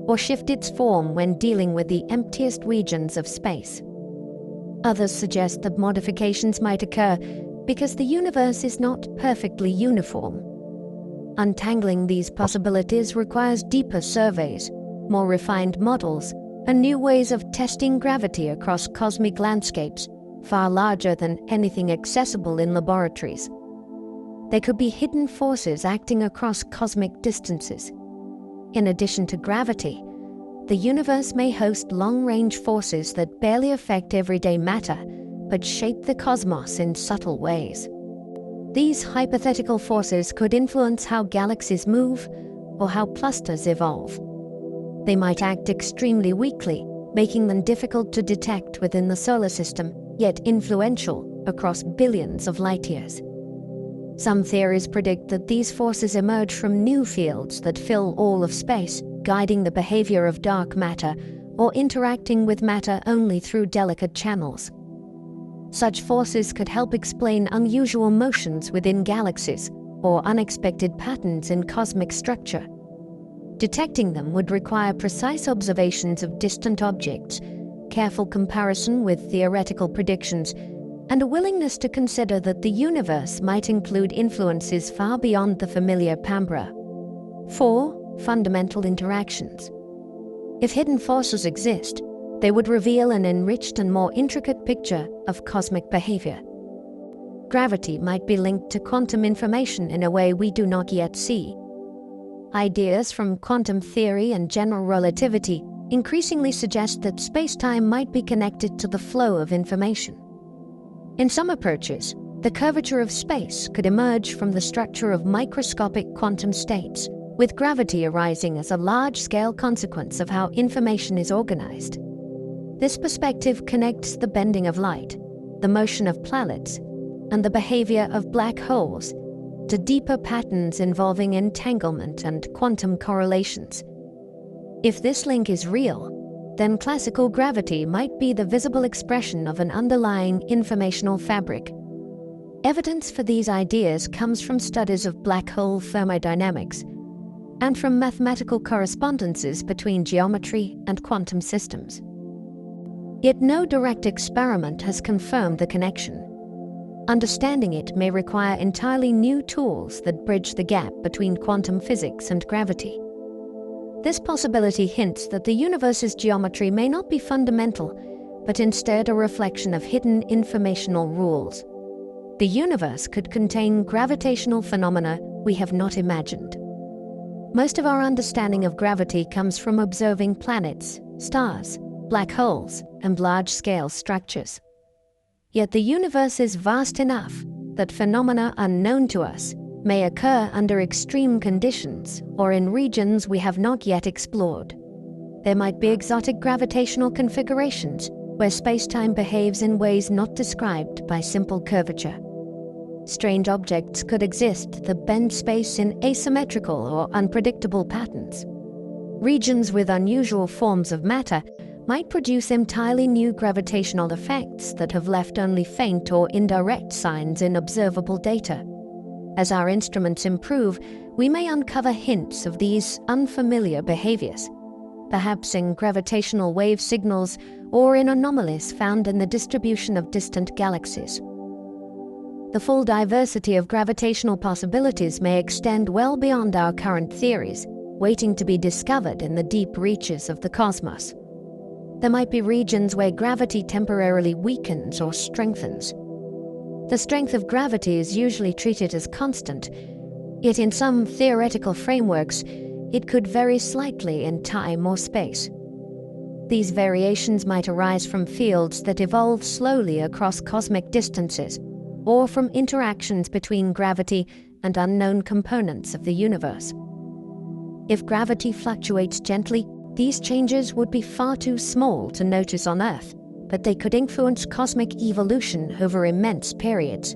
or shift its form when dealing with the emptiest regions of space. Others suggest that modifications might occur because the universe is not perfectly uniform. Untangling these possibilities requires deeper surveys, more refined models, and new ways of testing gravity across cosmic landscapes far larger than anything accessible in laboratories. There could be hidden forces acting across cosmic distances. In addition to gravity, the universe may host long-range forces that barely affect everyday matter, but shape the cosmos in subtle ways. These hypothetical forces could influence how galaxies move or how clusters evolve. They might act extremely weakly, making them difficult to detect within the solar system, yet influential across billions of light-years. Some theories predict that these forces emerge from new fields that fill all of space, guiding the behavior of dark matter or interacting with matter only through delicate channels. Such forces could help explain unusual motions within galaxies or unexpected patterns in cosmic structure. Detecting them would require precise observations of distant objects, careful comparison with theoretical predictions, and a willingness to consider that the universe might include influences far beyond the familiar penumbra. 4. Fundamental interactions. If hidden forces exist, they would reveal an enriched and more intricate picture of cosmic behavior. Gravity might be linked to quantum information in a way we do not yet see. Ideas from quantum theory and general relativity increasingly suggest that space-time might be connected to the flow of information. In some approaches, the curvature of space could emerge from the structure of microscopic quantum states, with gravity arising as a large-scale consequence of how information is organized. This perspective connects the bending of light, the motion of planets, and the behavior of black holes to deeper patterns involving entanglement and quantum correlations. If this link is real, then classical gravity might be the visible expression of an underlying informational fabric. Evidence for these ideas comes from studies of black hole thermodynamics and from mathematical correspondences between geometry and quantum systems. Yet no direct experiment has confirmed the connection. Understanding it may require entirely new tools that bridge the gap between quantum physics and gravity. This possibility hints that the universe's geometry may not be fundamental, but instead a reflection of hidden informational rules. The universe could contain gravitational phenomena we have not imagined. Most of our understanding of gravity comes from observing planets, stars, black holes, and large-scale structures. Yet the universe is vast enough that phenomena unknown to us may occur under extreme conditions or in regions we have not yet explored. There might be exotic gravitational configurations where space-time behaves in ways not described by simple curvature. Strange objects could exist that bend space in asymmetrical or unpredictable patterns. Regions with unusual forms of matter might produce entirely new gravitational effects that have left only faint or indirect signs in observable data. As our instruments improve, we may uncover hints of these unfamiliar behaviors, perhaps in gravitational wave signals or in anomalies found in the distribution of distant galaxies. The full diversity of gravitational possibilities may extend well beyond our current theories, waiting to be discovered in the deep reaches of the cosmos. There might be regions where gravity temporarily weakens or strengthens. The strength of gravity is usually treated as constant, yet in some theoretical frameworks, it could vary slightly in time or space. These variations might arise from fields that evolve slowly across cosmic distances, or from interactions between gravity and unknown components of the universe. If gravity fluctuates gently, these changes would be far too small to notice on Earth, but they could influence cosmic evolution over immense periods.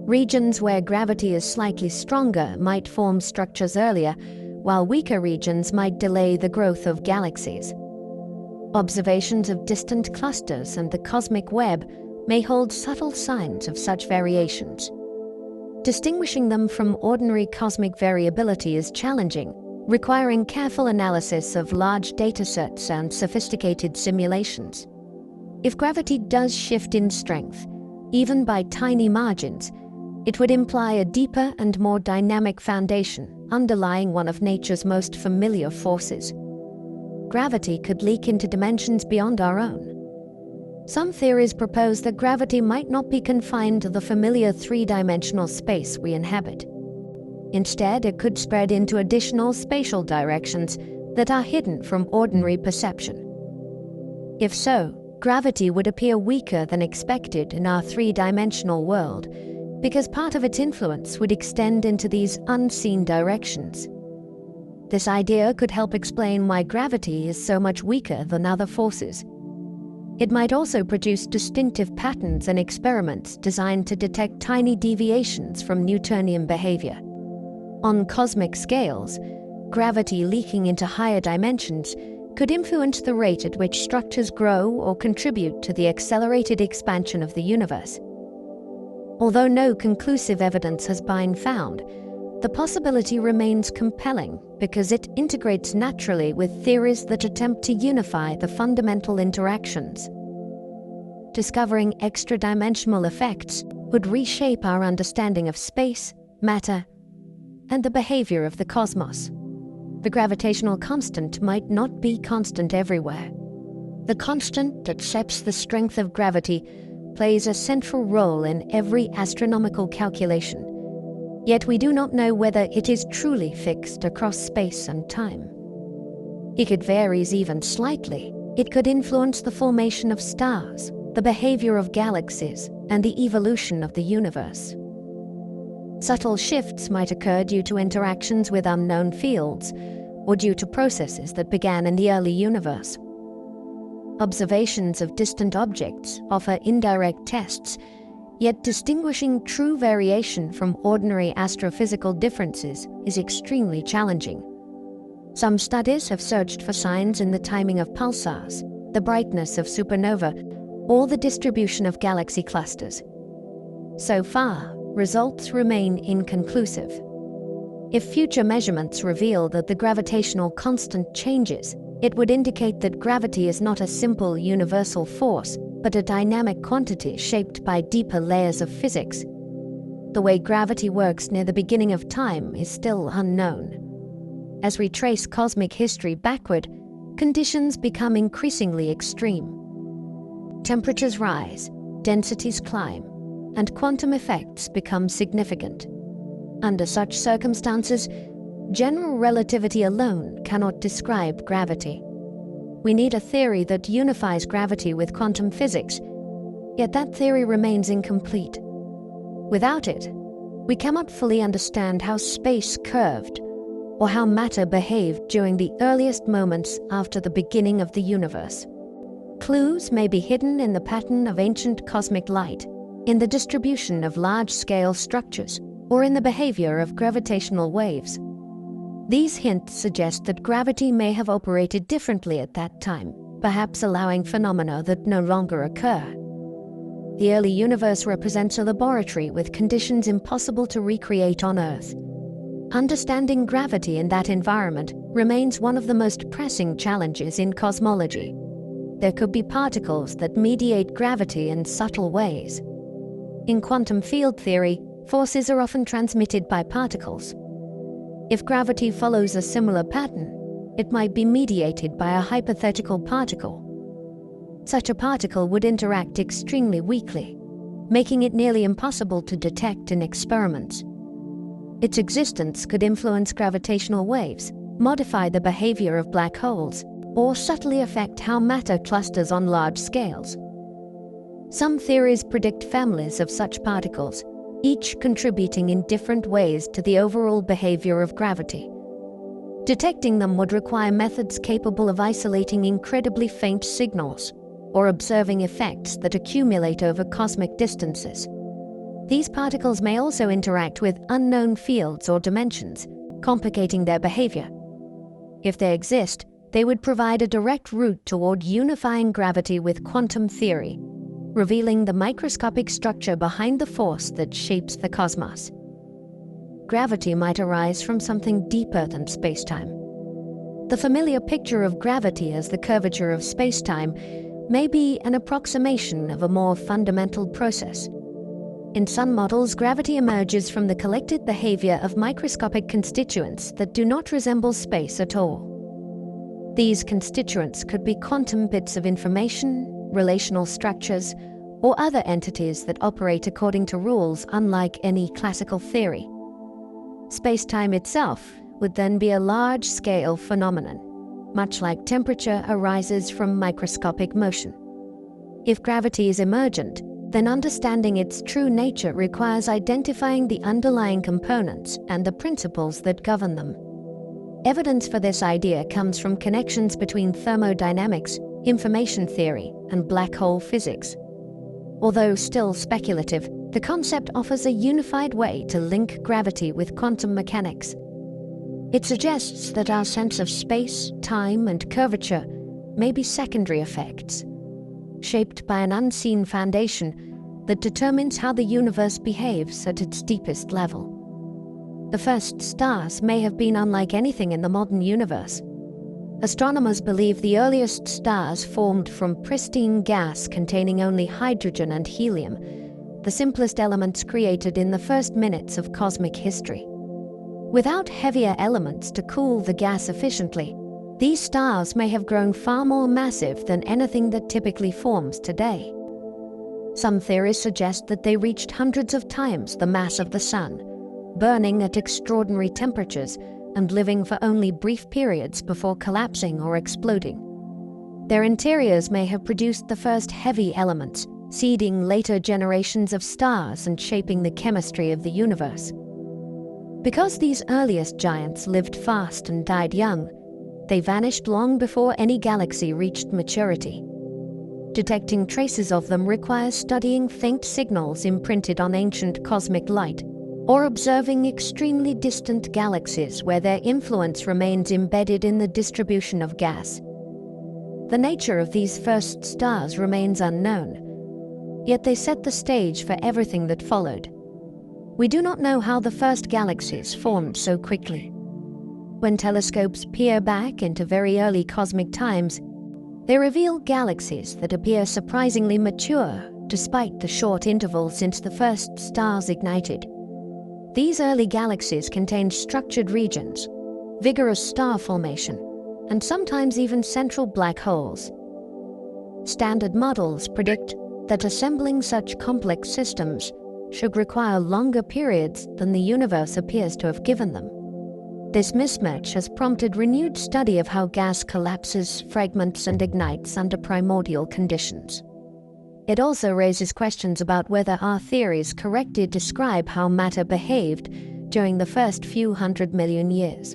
Regions where gravity is slightly stronger might form structures earlier, while weaker regions might delay the growth of galaxies. Observations of distant clusters and the cosmic web may hold subtle signs of such variations. Distinguishing them from ordinary cosmic variability is challenging, requiring careful analysis of large datasets and sophisticated simulations. If gravity does shift in strength, even by tiny margins, it would imply a deeper and more dynamic foundation underlying one of nature's most familiar forces. Gravity could leak into dimensions beyond our own. Some theories propose that gravity might not be confined to the familiar three-dimensional space we inhabit. Instead, it could spread into additional spatial directions that are hidden from ordinary perception. If so, gravity would appear weaker than expected in our three-dimensional world, because part of its influence would extend into these unseen directions. This idea could help explain why gravity is so much weaker than other forces. It might also produce distinctive patterns and experiments designed to detect tiny deviations from Newtonian behavior. On cosmic scales, gravity leaking into higher dimensions could influence the rate at which structures grow or contribute to the accelerated expansion of the universe. Although no conclusive evidence has been found, the possibility remains compelling because it integrates naturally with theories that attempt to unify the fundamental interactions. Discovering extra-dimensional effects would reshape our understanding of space, matter, and the behavior of the cosmos. The gravitational constant might not be constant everywhere. The constant that sets the strength of gravity plays a central role in every astronomical calculation. Yet we do not know whether it is truly fixed across space and time. If it varies even slightly, it could influence the formation of stars, the behavior of galaxies, and the evolution of the universe. Subtle shifts might occur due to interactions with unknown fields, or due to processes that began in the early universe. Observations of distant objects offer indirect tests, yet distinguishing true variation from ordinary astrophysical differences is extremely challenging. Some studies have searched for signs in the timing of pulsars, the brightness of supernova, or the distribution of galaxy clusters. So far, results remain inconclusive. If future measurements reveal that the gravitational constant changes, it would indicate that gravity is not a simple universal force, but a dynamic quantity shaped by deeper layers of physics. The way gravity works near the beginning of time is still unknown. As we trace cosmic history backward, conditions become increasingly extreme. Temperatures rise, densities climb, and quantum effects become significant. Under such circumstances, general relativity alone cannot describe gravity. We need a theory that unifies gravity with quantum physics, yet that theory remains incomplete. Without it, we cannot fully understand how space curved or how matter behaved during the earliest moments after the beginning of the universe. Clues may be hidden in the pattern of ancient cosmic light, in the distribution of large-scale structures, or in the behavior of gravitational waves. These hints suggest that gravity may have operated differently at that time, perhaps allowing phenomena that no longer occur. The early universe represents a laboratory with conditions impossible to recreate on Earth. Understanding gravity in that environment remains one of the most pressing challenges in cosmology. There could be particles that mediate gravity in subtle ways. In quantum field theory, forces are often transmitted by particles. If gravity follows a similar pattern, it might be mediated by a hypothetical particle. Such a particle would interact extremely weakly, making it nearly impossible to detect in experiments. Its existence could influence gravitational waves, modify the behavior of black holes, or subtly affect how matter clusters on large scales. Some theories predict families of such particles, each contributing in different ways to the overall behavior of gravity. Detecting them would require methods capable of isolating incredibly faint signals. or observing effects that accumulate over cosmic distances. These particles may also interact with unknown fields or dimensions, complicating their behavior. If they exist, they would provide a direct route toward unifying gravity with quantum theory, revealing the microscopic structure behind the force that shapes the cosmos. Gravity might arise from something deeper than space-time. The familiar picture of gravity as the curvature of space-time may be an approximation of a more fundamental process. In some models, gravity emerges from the collective behavior of microscopic constituents that do not resemble space at all. These constituents could be quantum bits of information, relational structures, or other entities that operate according to rules unlike any classical theory. Space-time itself would then be a large-scale phenomenon, much like temperature arises from microscopic motion. If gravity is emergent, then understanding its true nature requires identifying the underlying components and the principles that govern them. Evidence for this idea comes from connections between thermodynamics, information theory, and black hole physics. Although still speculative, the concept offers a unified way to link gravity with quantum mechanics. It suggests that our sense of space, time, and curvature may be secondary effects, shaped by an unseen foundation that determines how the universe behaves at its deepest level. The first stars may have been unlike anything in the modern universe. Astronomers believe the earliest stars formed from pristine gas containing only hydrogen and helium, the simplest elements created in the first minutes of cosmic history. Without heavier elements to cool the gas efficiently, these stars may have grown far more massive than anything that typically forms today. Some theories suggest that they reached hundreds of times the mass of the Sun, burning at extraordinary temperatures and living for only brief periods before collapsing or exploding. Their interiors may have produced the first heavy elements, seeding later generations of stars and shaping the chemistry of the universe. Because these earliest giants lived fast and died young, they vanished long before any galaxy reached maturity. Detecting traces of them requires studying faint signals imprinted on ancient cosmic light, or observing extremely distant galaxies where their influence remains embedded in the distribution of gas. The nature of these first stars remains unknown, yet they set the stage for everything that followed. We do not know how the first galaxies formed so quickly. When telescopes peer back into very early cosmic times, they reveal galaxies that appear surprisingly mature despite the short interval since the first stars ignited. These early galaxies contained structured regions, vigorous star formation, and sometimes even central black holes. Standard models predict that assembling such complex systems should require longer periods than the universe appears to have given them. This mismatch has prompted renewed study of how gas collapses, fragments, and ignites under primordial conditions. It also raises questions about whether our theories correctly describe how matter behaved during the first few 100 million years.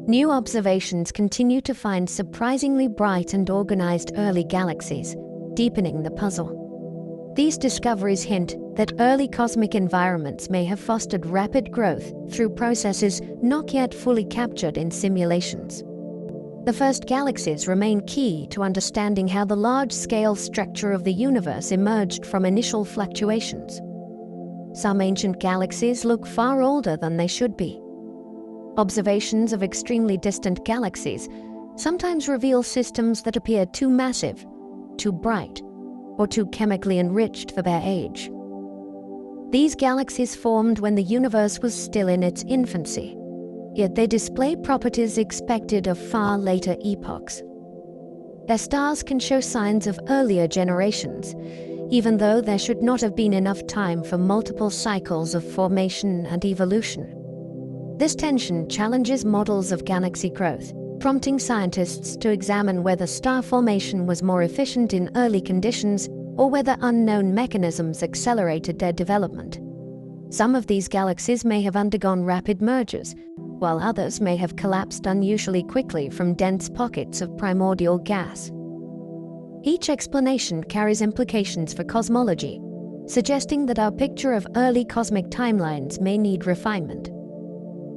New observations continue to find surprisingly bright and organized early galaxies, deepening the puzzle. These discoveries hint that early cosmic environments may have fostered rapid growth through processes not yet fully captured in simulations. The first galaxies remain key to understanding how the large-scale structure of the universe emerged from initial fluctuations. Some ancient galaxies look far older than they should be. Observations of extremely distant galaxies sometimes reveal systems that appear too massive, too bright, or too chemically enriched for their age. These galaxies formed when the universe was still in its infancy, yet they display properties expected of far later epochs. Their stars can show signs of earlier generations, even though there should not have been enough time for multiple cycles of formation and evolution. This tension challenges models of galaxy growth, prompting scientists to examine whether star formation was more efficient in early conditions or whether unknown mechanisms accelerated their development. Some of these galaxies may have undergone rapid mergers, while others may have collapsed unusually quickly from dense pockets of primordial gas. Each explanation carries implications for cosmology, suggesting that our picture of early cosmic timelines may need refinement.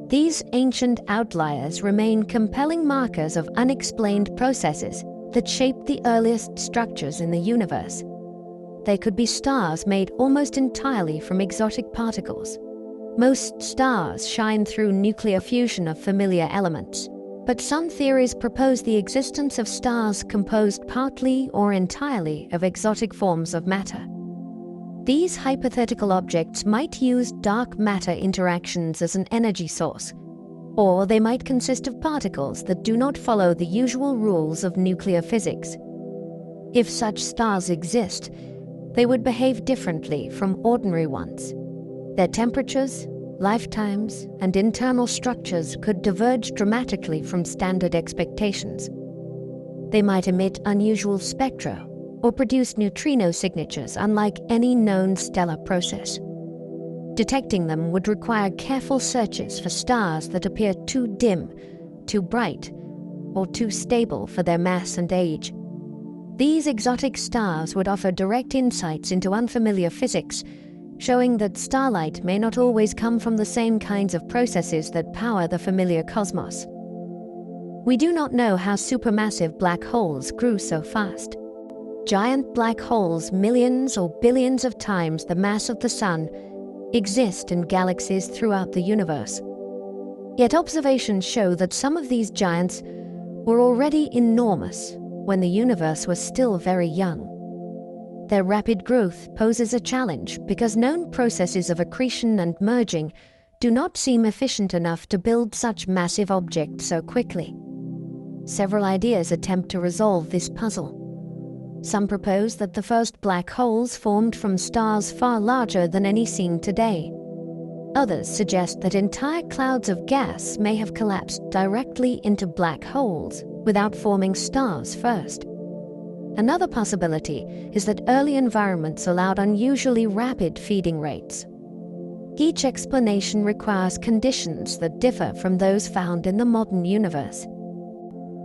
These ancient outliers remain compelling markers of unexplained processes that shaped the earliest structures in the universe. They could be stars made almost entirely from exotic particles. Most stars shine through nuclear fusion of familiar elements, but some theories propose the existence of stars composed partly or entirely of exotic forms of matter. These hypothetical objects might use dark matter interactions as an energy source, or they might consist of particles that do not follow the usual rules of nuclear physics. If such stars exist, they would behave differently from ordinary ones. Their temperatures, lifetimes, and internal structures could diverge dramatically from standard expectations. They might emit unusual spectra or produce neutrino signatures unlike any known stellar process. Detecting them would require careful searches for stars that appear too dim, too bright, or too stable for their mass and age. These exotic stars would offer direct insights into unfamiliar physics, showing that starlight may not always come from the same kinds of processes that power the familiar cosmos. We do not know how supermassive black holes grew so fast. Giant black holes, millions or billions of times the mass of the Sun, exist in galaxies throughout the universe. Yet observations show that some of these giants were already enormous when the universe was still very young. Their rapid growth poses a challenge because known processes of accretion and merging do not seem efficient enough to build such massive objects so quickly. Several ideas attempt to resolve this puzzle. Some propose that the first black holes formed from stars far larger than any seen today. Others suggest that entire clouds of gas may have collapsed directly into black holes without forming stars first. Another possibility is that early environments allowed unusually rapid feeding rates. Each explanation requires conditions that differ from those found in the modern universe.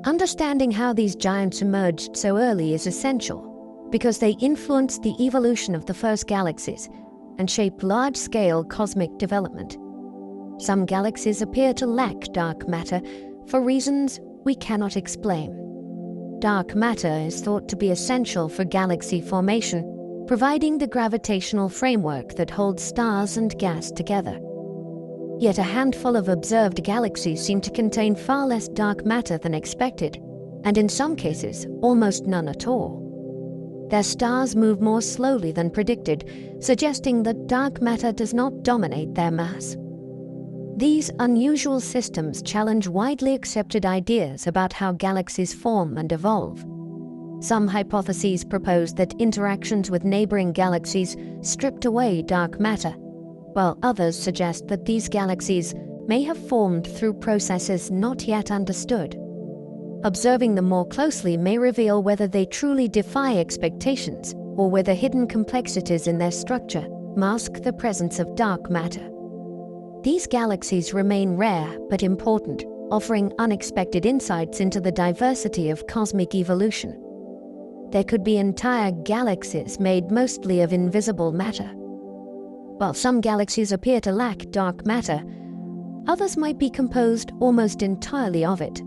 Understanding how these giants emerged so early is essential because they influenced the evolution of the first galaxies and shaped large-scale cosmic development. Some galaxies appear to lack dark matter for reasons we cannot explain. Dark matter is thought to be essential for galaxy formation, providing the gravitational framework that holds stars and gas together. Yet a handful of observed galaxies seem to contain far less dark matter than expected, and in some cases, almost none at all. Their stars move more slowly than predicted, suggesting that dark matter does not dominate their mass. These unusual systems challenge widely accepted ideas about how galaxies form and evolve. Some hypotheses propose that interactions with neighboring galaxies stripped away dark matter, while others suggest that these galaxies may have formed through processes not yet understood. Observing them more closely may reveal whether they truly defy expectations or whether hidden complexities in their structure mask the presence of dark matter. These galaxies remain rare but important, offering unexpected insights into the diversity of cosmic evolution. There could be entire galaxies made mostly of invisible matter. While some galaxies appear to lack dark matter, others might be composed almost entirely of it.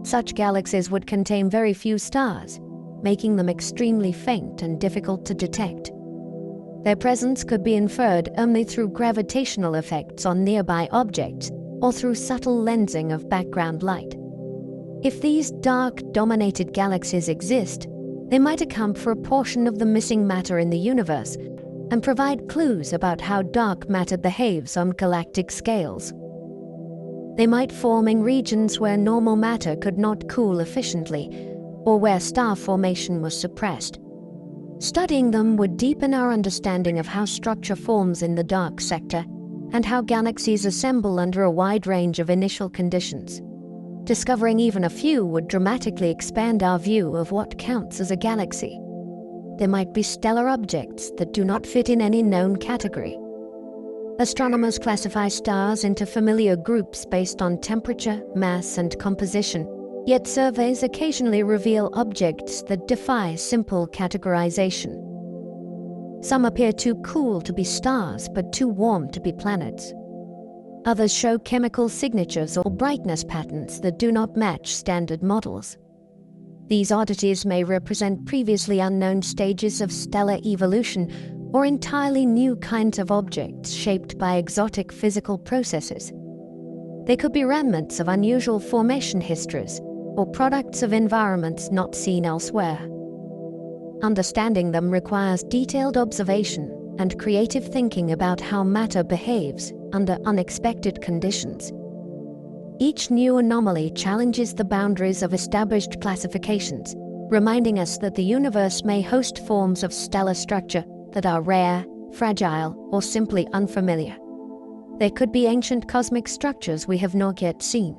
Such galaxies would contain very few stars, making them extremely faint and difficult to detect. Their presence could be inferred only through gravitational effects on nearby objects or through subtle lensing of background light. If these dark-dominated galaxies exist, they might account for a portion of the missing matter in the universe and provide clues about how dark matter behaves on galactic scales. They might form in regions where normal matter could not cool efficiently, or where star formation was suppressed. Studying them would deepen our understanding of how structure forms in the dark sector and how galaxies assemble under a wide range of initial conditions. Discovering even a few would dramatically expand our view of what counts as a galaxy. There might be stellar objects that do not fit in any known category. Astronomers classify stars into familiar groups based on temperature, mass, and composition, Yet surveys occasionally reveal objects that defy simple categorization. Some appear too cool to be stars, but too warm to be planets. Others show chemical signatures or brightness patterns that do not match standard models. These oddities may represent previously unknown stages of stellar evolution or entirely new kinds of objects shaped by exotic physical processes. They could be remnants of unusual formation histories or products of environments not seen elsewhere. Understanding them requires detailed observation and creative thinking about how matter behaves under unexpected conditions. Each new anomaly challenges the boundaries of established classifications, reminding us that the universe may host forms of stellar structure that are rare, fragile, or simply unfamiliar. They could be ancient cosmic structures we have not yet seen.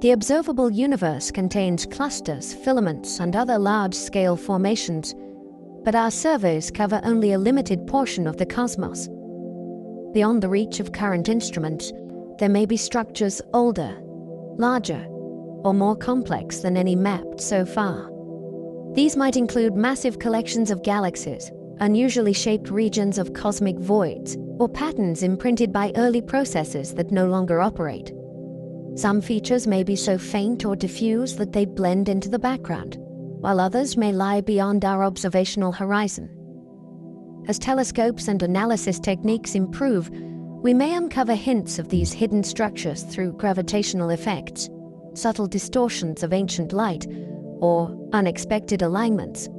The observable universe contains clusters, filaments, and other large-scale formations, but our surveys cover only a limited portion of the cosmos. Beyond the reach of current instruments, there may be structures older, larger, or more complex than any mapped so far. These might include massive collections of galaxies, unusually shaped regions of cosmic voids, or patterns imprinted by early processes that no longer operate. Some features may be so faint or diffuse that they blend into the background, while others may lie beyond our observational horizon. As telescopes and analysis techniques improve, we may uncover hints of these hidden structures through gravitational effects, subtle distortions of ancient light, or unexpected alignments.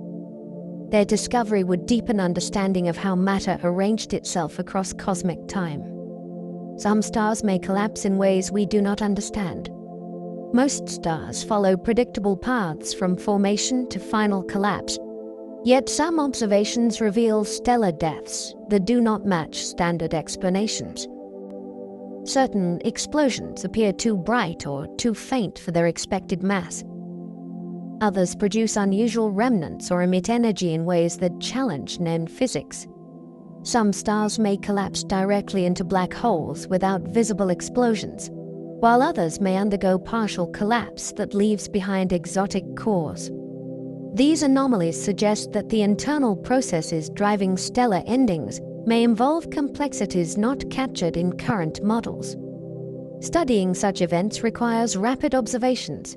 Their discovery would deepen understanding of how matter arranged itself across cosmic time. Some stars may collapse in ways we do not understand. Most stars follow predictable paths from formation to final collapse, yet some observations reveal stellar deaths that do not match standard explanations. Certain explosions appear too bright or too faint for their expected mass. Others produce unusual remnants or emit energy in ways that challenge known physics. Some stars may collapse directly into black holes without visible explosions, while others may undergo partial collapse that leaves behind exotic cores. These anomalies suggest that the internal processes driving stellar endings may involve complexities not captured in current models. Studying such events requires rapid observations,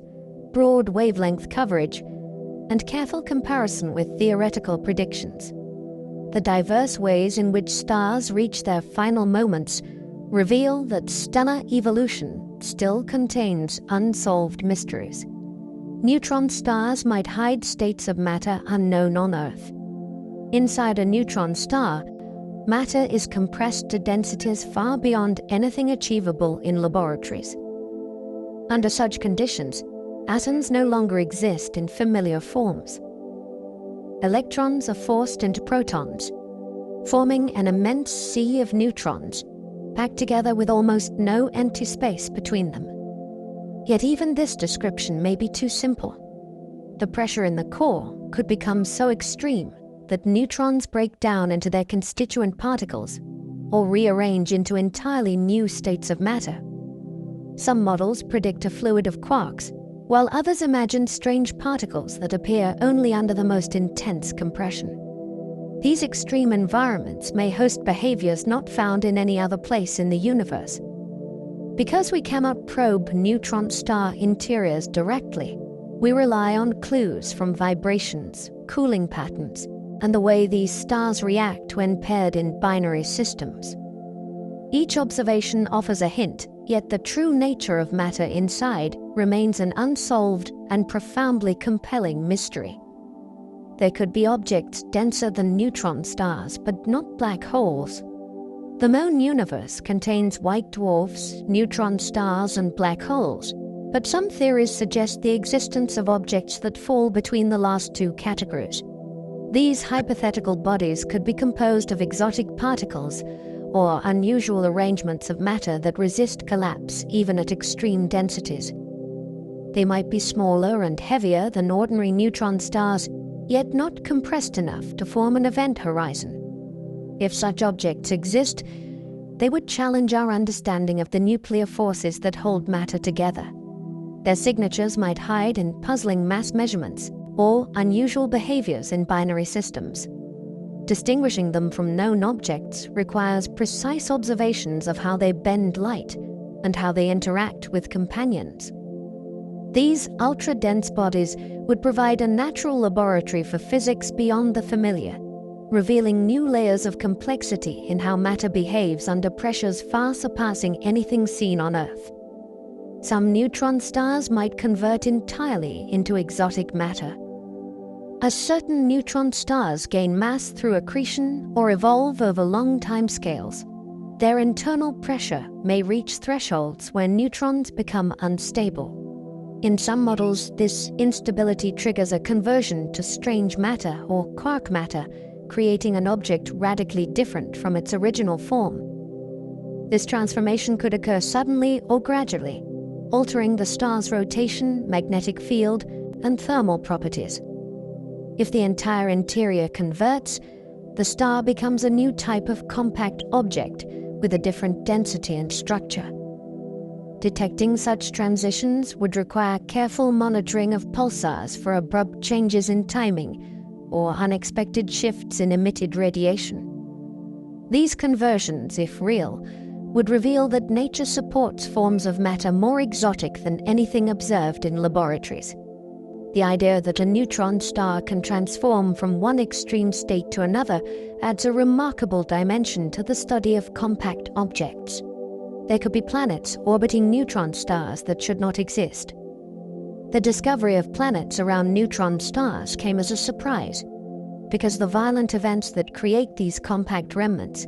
broad wavelength coverage, and careful comparison with theoretical predictions. The diverse ways in which stars reach their final moments reveal that stellar evolution still contains unsolved mysteries. Neutron stars might hide states of matter unknown on Earth. Inside a neutron star, matter is compressed to densities far beyond anything achievable in laboratories. Under such conditions, atoms no longer exist in familiar forms. Electrons are forced into protons, forming an immense sea of neutrons, packed together with almost no empty space between them. Yet even this description may be too simple. The pressure in the core could become so extreme that neutrons break down into their constituent particles or rearrange into entirely new states of matter. Some models predict a fluid of quarks, while others imagine strange particles that appear only under the most intense compression. These extreme environments may host behaviors not found in any other place in the universe. Because we cannot probe neutron star interiors directly, we rely on clues from vibrations, cooling patterns, and the way these stars react when paired in binary systems. Each observation offers a hint, yet the true nature of matter inside remains an unsolved and profoundly compelling mystery. There could be objects denser than neutron stars, but not black holes. The known universe contains white dwarfs, neutron stars, and black holes, but some theories suggest the existence of objects that fall between the last two categories. These hypothetical bodies could be composed of exotic particles or unusual arrangements of matter that resist collapse even at extreme densities. They might be smaller and heavier than ordinary neutron stars, yet not compressed enough to form an event horizon. If such objects exist, they would challenge our understanding of the nuclear forces that hold matter together. Their signatures might hide in puzzling mass measurements or unusual behaviors in binary systems. Distinguishing them from known objects requires precise observations of how they bend light and how they interact with companions. These ultra-dense bodies would provide a natural laboratory for physics beyond the familiar, revealing new layers of complexity in how matter behaves under pressures far surpassing anything seen on Earth. Some neutron stars might convert entirely into exotic matter. As certain neutron stars gain mass through accretion or evolve over long timescales, their internal pressure may reach thresholds where neutrons become unstable. In some models, this instability triggers a conversion to strange matter or quark matter, creating an object radically different from its original form. This transformation could occur suddenly or gradually, altering the star's rotation, magnetic field, and thermal properties. If the entire interior converts, the star becomes a new type of compact object with a different density and structure. Detecting such transitions would require careful monitoring of pulsars for abrupt changes in timing or unexpected shifts in emitted radiation. These conversions, if real, would reveal that nature supports forms of matter more exotic than anything observed in laboratories. The idea that a neutron star can transform from one extreme state to another adds a remarkable dimension to the study of compact objects. There could be planets orbiting neutron stars that should not exist. The discovery of planets around neutron stars came as a surprise, because the violent events that create these compact remnants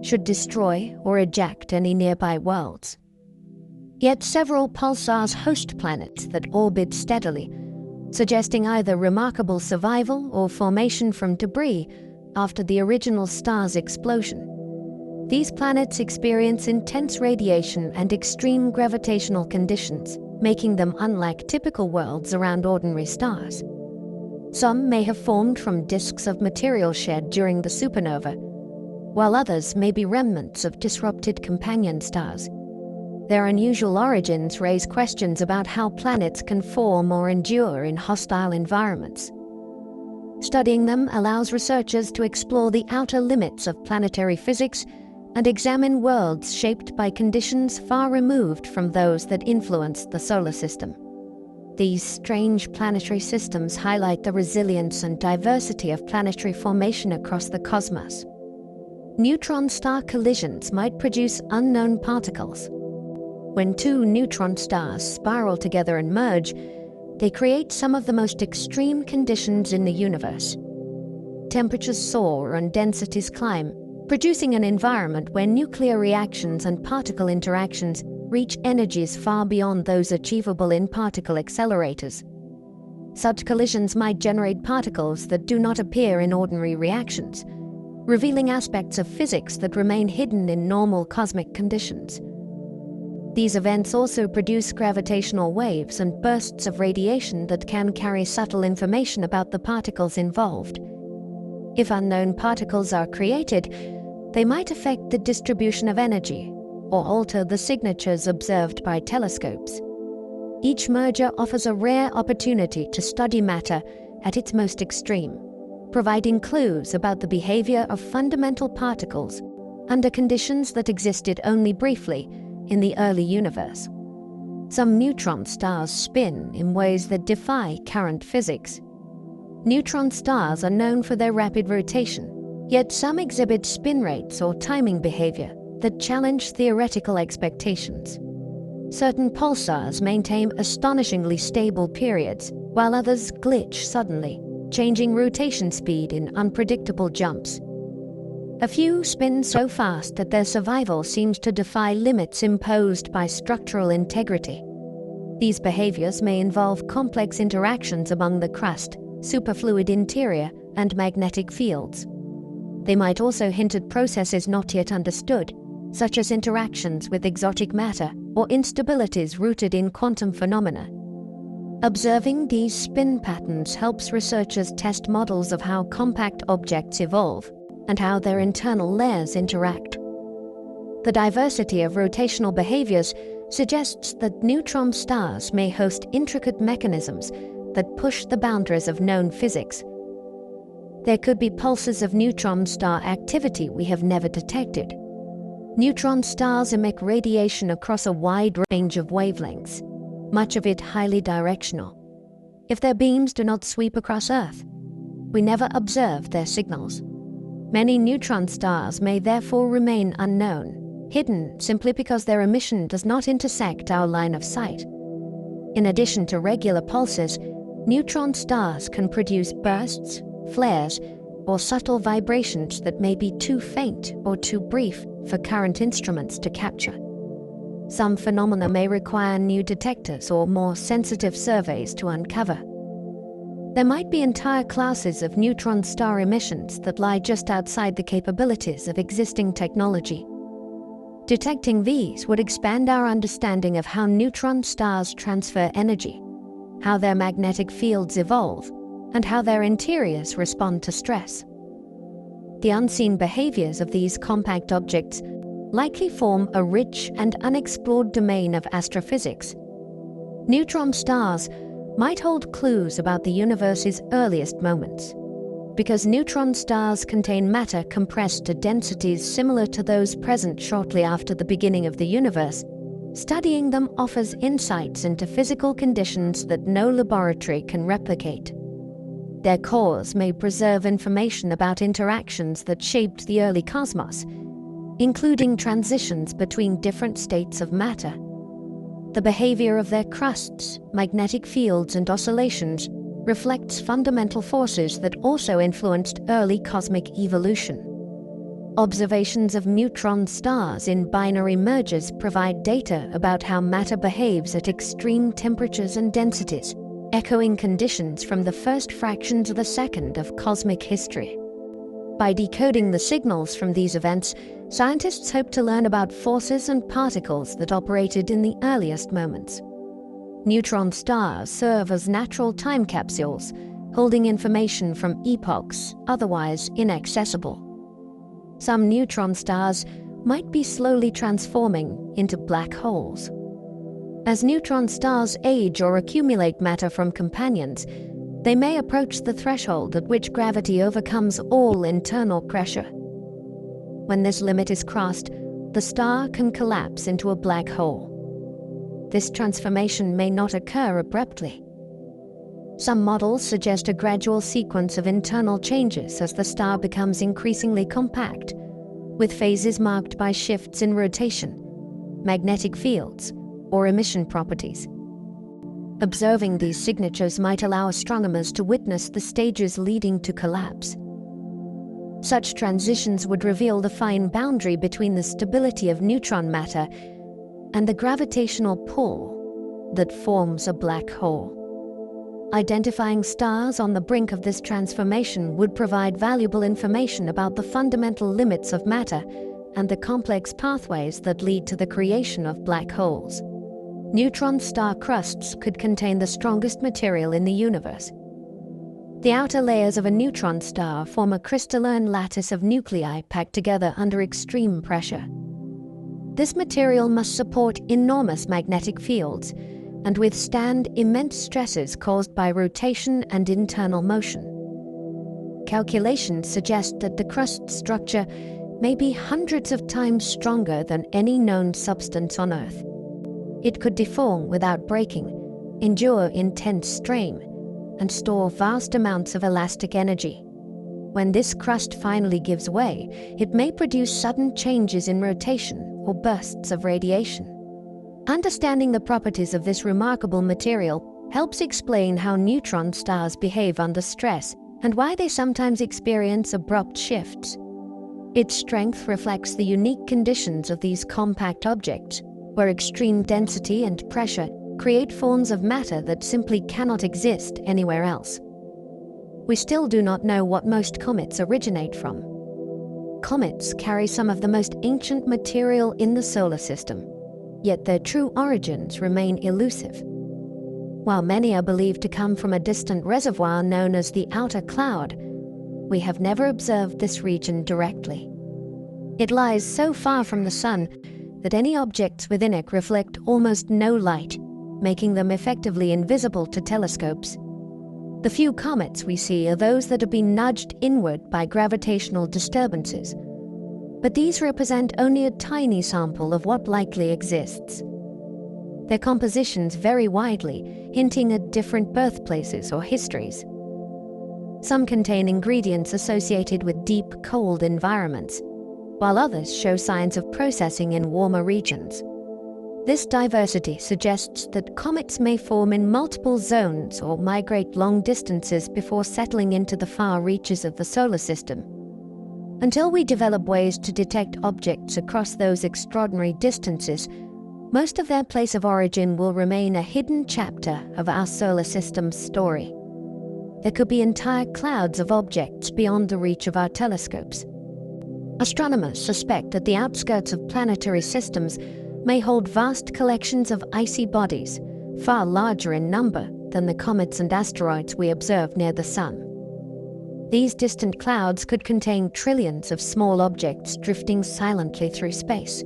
should destroy or eject any nearby worlds. Yet several pulsars host planets that orbit steadily, suggesting either remarkable survival or formation from debris after the original star's explosion. These planets experience intense radiation and extreme gravitational conditions, making them unlike typical worlds around ordinary stars. Some may have formed from disks of material shed during the supernova, while others may be remnants of disrupted companion stars. Their unusual origins raise questions about how planets can form or endure in hostile environments. Studying them allows researchers to explore the outer limits of planetary physics and examine worlds shaped by conditions far removed from those that influence the solar system. These strange planetary systems highlight the resilience and diversity of planetary formation across the cosmos. Neutron star collisions might produce unknown particles. When two neutron stars spiral together and merge, they create some of the most extreme conditions in the universe. Temperatures soar and densities climb, producing an environment where nuclear reactions and particle interactions reach energies far beyond those achievable in particle accelerators. Such collisions might generate particles that do not appear in ordinary reactions, revealing aspects of physics that remain hidden in normal cosmic conditions. These events also produce gravitational waves and bursts of radiation that can carry subtle information about the particles involved. If unknown particles are created, they might affect the distribution of energy or alter the signatures observed by telescopes. Each merger offers a rare opportunity to study matter at its most extreme, providing clues about the behavior of fundamental particles under conditions that existed only briefly in the early universe. Some neutron stars spin in ways that defy current physics. Neutron stars are known for their rapid rotation, yet some exhibit spin rates or timing behavior that challenge theoretical expectations. Certain pulsars maintain astonishingly stable periods, while others glitch suddenly, changing rotation speed in unpredictable jumps. A few spin so fast that their survival seems to defy limits imposed by structural integrity. These behaviors may involve complex interactions among the crust, superfluid interior, and magnetic fields. They might also hint at processes not yet understood, such as interactions with exotic matter or instabilities rooted in quantum phenomena. Observing these spin patterns helps researchers test models of how compact objects evolve and how their internal layers interact. The diversity of rotational behaviors suggests that neutron stars may host intricate mechanisms that push the boundaries of known physics. There could be pulses of neutron star activity we have never detected. Neutron stars emit radiation across a wide range of wavelengths, much of it highly directional. If their beams do not sweep across Earth, we never observe their signals. Many neutron stars may therefore remain unknown, hidden simply because their emission does not intersect our line of sight. In addition to regular pulses, neutron stars can produce bursts, flares, or subtle vibrations that may be too faint or too brief for current instruments to capture. Some phenomena may require new detectors or more sensitive surveys to uncover. There might be entire classes of neutron star emissions that lie just outside the capabilities of existing technology. Detecting these would expand our understanding of how neutron stars transfer energy, how their magnetic fields evolve, and how their interiors respond to stress. The unseen behaviors of these compact objects likely form a rich and unexplored domain of astrophysics. Neutron stars might hold clues about the universe's earliest moments. Because neutron stars contain matter compressed to densities similar to those present shortly after the beginning of the universe, studying them offers insights into physical conditions that no laboratory can replicate. Their cores may preserve information about interactions that shaped the early cosmos, including transitions between different states of matter. The behavior of their crusts, magnetic fields, and oscillations reflects fundamental forces that also influenced early cosmic evolution. Observations of neutron stars in binary mergers provide data about how matter behaves at extreme temperatures and densities, echoing conditions from the first fractions of a second of cosmic history. By decoding the signals from these events, scientists hope to learn about forces and particles that operated in the earliest moments. Neutron stars serve as natural time capsules, holding information from epochs otherwise inaccessible. Some neutron stars might be slowly transforming into black holes. As neutron stars age or accumulate matter from companions, they may approach the threshold at which gravity overcomes all internal pressure. When this limit is crossed, the star can collapse into a black hole. This transformation may not occur abruptly. Some models suggest a gradual sequence of internal changes as the star becomes increasingly compact, with phases marked by shifts in rotation, magnetic fields, or emission properties. Observing these signatures might allow astronomers to witness the stages leading to collapse. Such transitions would reveal the fine boundary between the stability of neutron matter and the gravitational pull that forms a black hole. Identifying stars on the brink of this transformation would provide valuable information about the fundamental limits of matter and the complex pathways that lead to the creation of black holes. Neutron star crusts could contain the strongest material in the universe. The outer layers of a neutron star form a crystalline lattice of nuclei packed together under extreme pressure. This material must support enormous magnetic fields and withstand immense stresses caused by rotation and internal motion. Calculations suggest that the crust structure may be hundreds of times stronger than any known substance on Earth. It could deform without breaking, endure intense strain, and store vast amounts of elastic energy. When this crust finally gives way, it may produce sudden changes in rotation or bursts of radiation. Understanding the properties of this remarkable material helps explain how neutron stars behave under stress and why they sometimes experience abrupt shifts. Its strength reflects the unique conditions of these compact objects, where extreme density and pressure create forms of matter that simply cannot exist anywhere else. We still do not know what most comets originate from. Comets carry some of the most ancient material in the solar system, yet their true origins remain elusive. While many are believed to come from a distant reservoir known as the outer cloud, we have never observed this region directly. It lies so far from the Sun that any objects within it reflect almost no light, making them effectively invisible to telescopes. The few comets we see are those that have been nudged inward by gravitational disturbances, but these represent only a tiny sample of what likely exists. Their compositions vary widely, hinting at different birthplaces or histories. Some contain ingredients associated with deep, cold environments, while others show signs of processing in warmer regions. This diversity suggests that comets may form in multiple zones or migrate long distances before settling into the far reaches of the solar system. Until we develop ways to detect objects across those extraordinary distances, most of their place of origin will remain a hidden chapter of our solar system's story. There could be entire clouds of objects beyond the reach of our telescopes. Astronomers suspect that the outskirts of planetary systems may hold vast collections of icy bodies, far larger in number than the comets and asteroids we observe near the Sun. These distant clouds could contain trillions of small objects drifting silently through space.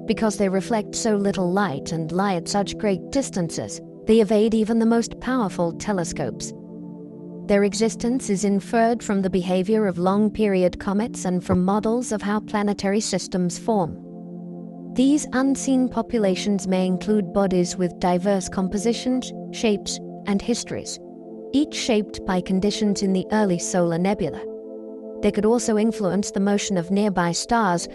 Because they reflect so little light and lie at such great distances, they evade even the most powerful telescopes. Their existence is inferred from the behavior of long-period comets and from models of how planetary systems form. These unseen populations may include bodies with diverse compositions, shapes, and histories, each shaped by conditions in the early solar nebula. They could also influence the motion of nearby stars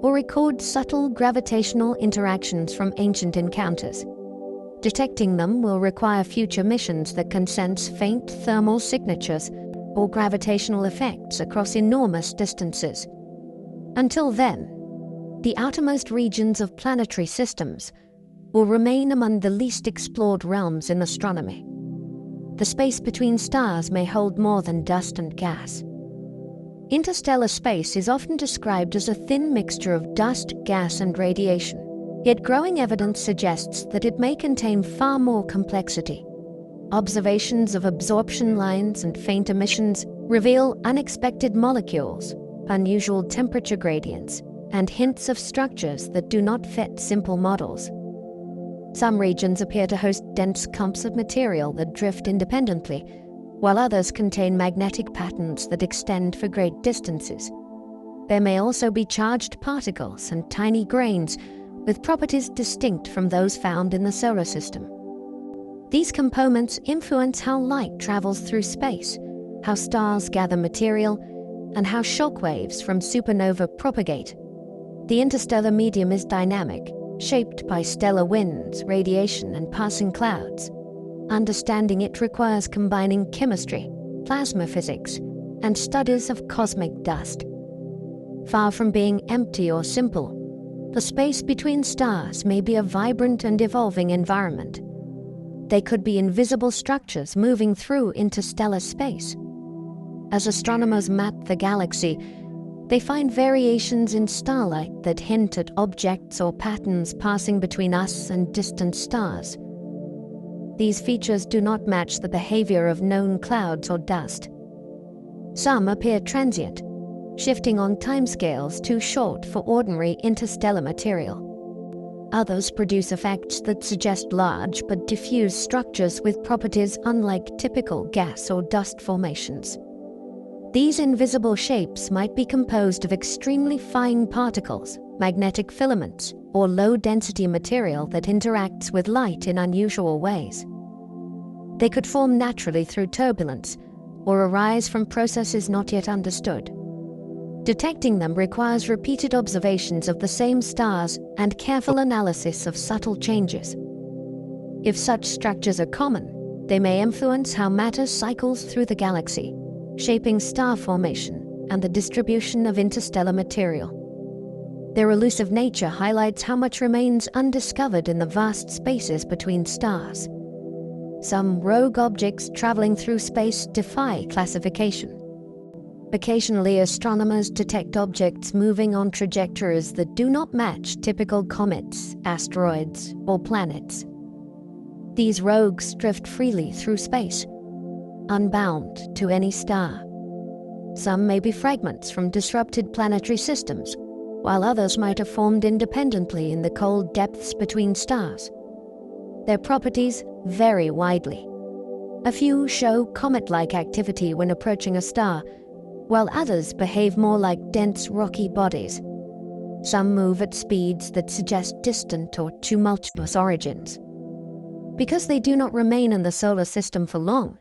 or record subtle gravitational interactions from ancient encounters. Detecting them will require future missions that can sense faint thermal signatures or gravitational effects across enormous distances. Until then, the outermost regions of planetary systems will remain among the least explored realms in astronomy. The space between stars may hold more than dust and gas. Interstellar space is often described as a thin mixture of dust, gas, and radiation, yet growing evidence suggests that it may contain far more complexity. Observations of absorption lines and faint emissions reveal unexpected molecules, unusual temperature gradients, and hints of structures that do not fit simple models. Some regions appear to host dense clumps of material that drift independently, while others contain magnetic patterns that extend for great distances. There may also be charged particles and tiny grains with properties distinct from those found in the solar system. These components influence how light travels through space, how stars gather material, and how shock waves from supernova propagate. The interstellar medium is dynamic, shaped by stellar winds, radiation, and passing clouds. Understanding it requires combining chemistry, plasma physics, and studies of cosmic dust. Far from being empty or simple, the space between stars may be a vibrant and evolving environment. They could be invisible structures moving through interstellar space. As astronomers map the galaxy, they find variations in starlight that hint at objects or patterns passing between us and distant stars. These features do not match the behavior of known clouds or dust. Some appear transient, shifting on timescales too short for ordinary interstellar material. Others produce effects that suggest large but diffuse structures with properties unlike typical gas or dust formations. These invisible shapes might be composed of extremely fine particles, magnetic filaments, or low-density material that interacts with light in unusual ways. They could form naturally through turbulence, or arise from processes not yet understood. Detecting them requires repeated observations of the same stars and careful analysis of subtle changes. If such structures are common, they may influence how matter cycles through the galaxy, shaping star formation and the distribution of interstellar material. Their elusive nature highlights how much remains undiscovered in the vast spaces between stars. Some rogue objects traveling through space defy classification. Occasionally, astronomers detect objects moving on trajectories that do not match typical comets, asteroids, or planets. These rogues drift freely through space, unbound to any star. Some may be fragments from disrupted planetary systems, while others might have formed independently in the cold depths between stars. Their properties vary widely. A few show comet-like activity when approaching a star, while others behave more like dense rocky bodies. Some move at speeds that suggest distant or tumultuous origins. Because they do not remain in the solar system for long,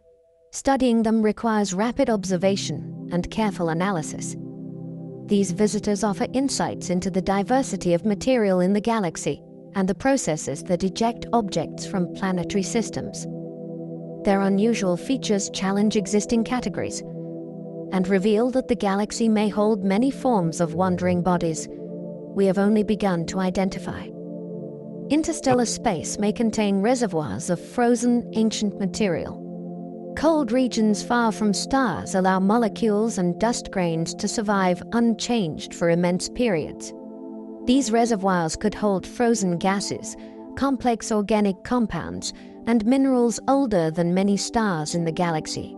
studying them requires rapid observation and careful analysis. These visitors offer insights into the diversity of material in the galaxy and the processes that eject objects from planetary systems. Their unusual features challenge existing categories and reveal that the galaxy may hold many forms of wandering bodies we have only begun to identify. Interstellar space may contain reservoirs of frozen, ancient material. Cold regions far from stars allow molecules and dust grains to survive unchanged for immense periods. These reservoirs could hold frozen gases, complex organic compounds, and minerals older than many stars in the galaxy.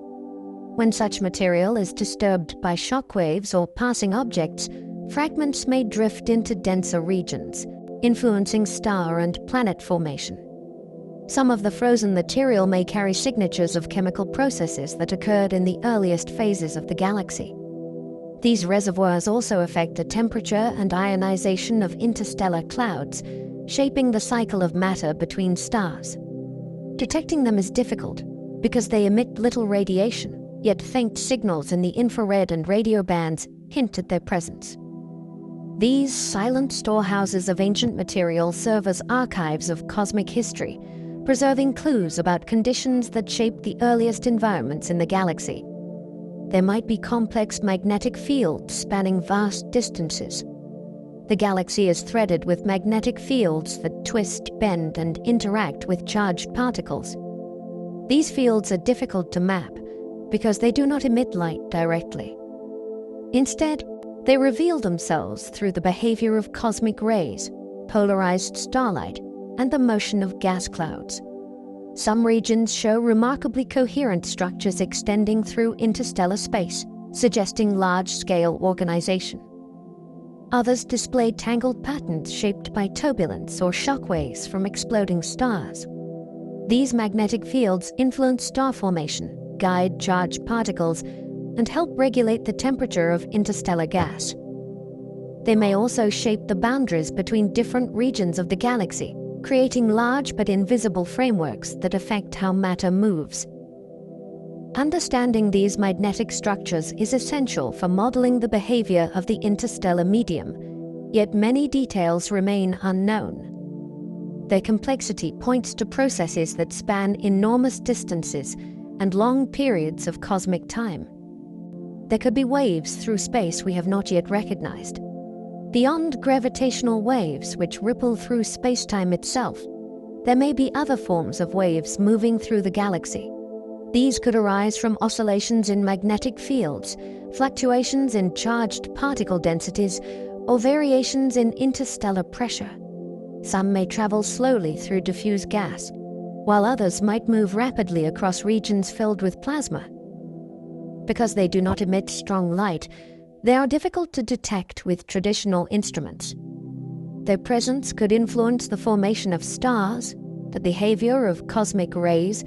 When such material is disturbed by shock waves or passing objects, fragments may drift into denser regions, influencing star and planet formation. Some of the frozen material may carry signatures of chemical processes that occurred in the earliest phases of the galaxy. These reservoirs also affect the temperature and ionization of interstellar clouds, shaping the cycle of matter between stars. Detecting them is difficult because they emit little radiation, yet faint signals in the infrared and radio bands hint at their presence. These silent storehouses of ancient material serve as archives of cosmic history, preserving clues about conditions that shaped the earliest environments in the galaxy. There might be complex magnetic fields spanning vast distances. The galaxy is threaded with magnetic fields that twist, bend, and interact with charged particles. These fields are difficult to map because they do not emit light directly. Instead, they reveal themselves through the behavior of cosmic rays, polarized starlight, and the motion of gas clouds. Some regions show remarkably coherent structures extending through interstellar space, suggesting large-scale organization. Others display tangled patterns shaped by turbulence or shock waves from exploding stars. These magnetic fields influence star formation, guide charged particles, and help regulate the temperature of interstellar gas. They may also shape the boundaries between different regions of the galaxy, creating large but invisible frameworks that affect how matter moves. Understanding these magnetic structures is essential for modeling the behavior of the interstellar medium, yet many details remain unknown. Their complexity points to processes that span enormous distances and long periods of cosmic time. There could be waves through space we have not yet recognized. Beyond gravitational waves which ripple through space-time itself, there may be other forms of waves moving through the galaxy. These could arise from oscillations in magnetic fields, fluctuations in charged particle densities, or variations in interstellar pressure. Some may travel slowly through diffuse gas, while others might move rapidly across regions filled with plasma. Because they do not emit strong light, they are difficult to detect with traditional instruments. Their presence could influence the formation of stars, the behavior of cosmic rays,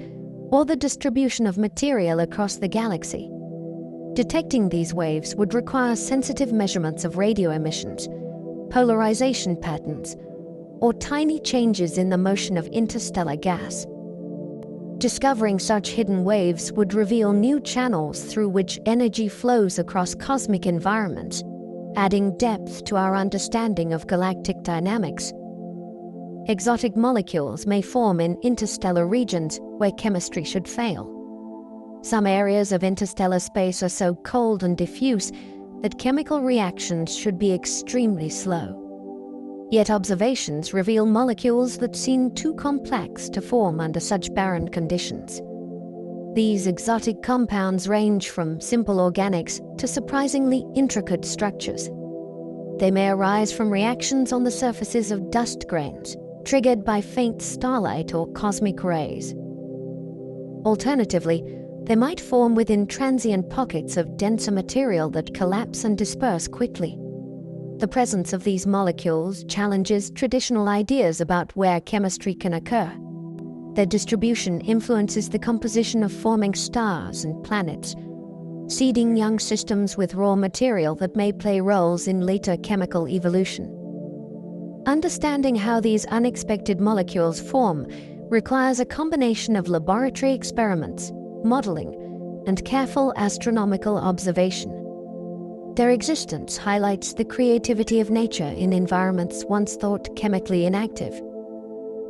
or the distribution of material across the galaxy. Detecting these waves would require sensitive measurements of radio emissions, polarization patterns, or tiny changes in the motion of interstellar gas. Discovering such hidden waves would reveal new channels through which energy flows across cosmic environments, adding depth to our understanding of galactic dynamics. Exotic molecules may form in interstellar regions where chemistry should fail. Some areas of interstellar space are so cold and diffuse that chemical reactions should be extremely slow. Yet observations reveal molecules that seem too complex to form under such barren conditions. These exotic compounds range from simple organics to surprisingly intricate structures. They may arise from reactions on the surfaces of dust grains, triggered by faint starlight or cosmic rays. Alternatively, they might form within transient pockets of denser material that collapse and disperse quickly. The presence of these molecules challenges traditional ideas about where chemistry can occur. Their distribution influences the composition of forming stars and planets, seeding young systems with raw material that may play roles in later chemical evolution. Understanding how these unexpected molecules form requires a combination of laboratory experiments, modeling, and careful astronomical observation. Their existence highlights the creativity of nature in environments once thought chemically inactive.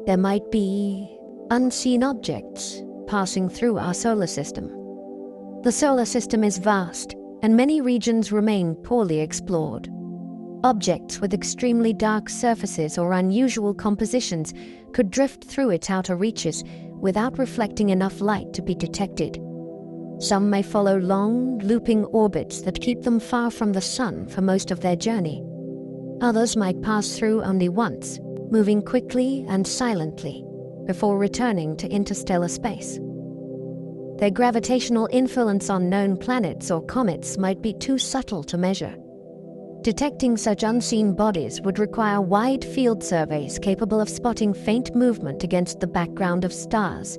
There might be unseen objects passing through our solar system. The solar system is vast, and many regions remain poorly explored. Objects with extremely dark surfaces or unusual compositions could drift through its outer reaches without reflecting enough light to be detected. Some may follow long, looping orbits that keep them far from the sun for most of their journey. Others might pass through only once, moving quickly and silently before returning to interstellar space. Their gravitational influence on known planets or comets might be too subtle to measure. Detecting such unseen bodies would require wide field surveys capable of spotting faint movement against the background of stars.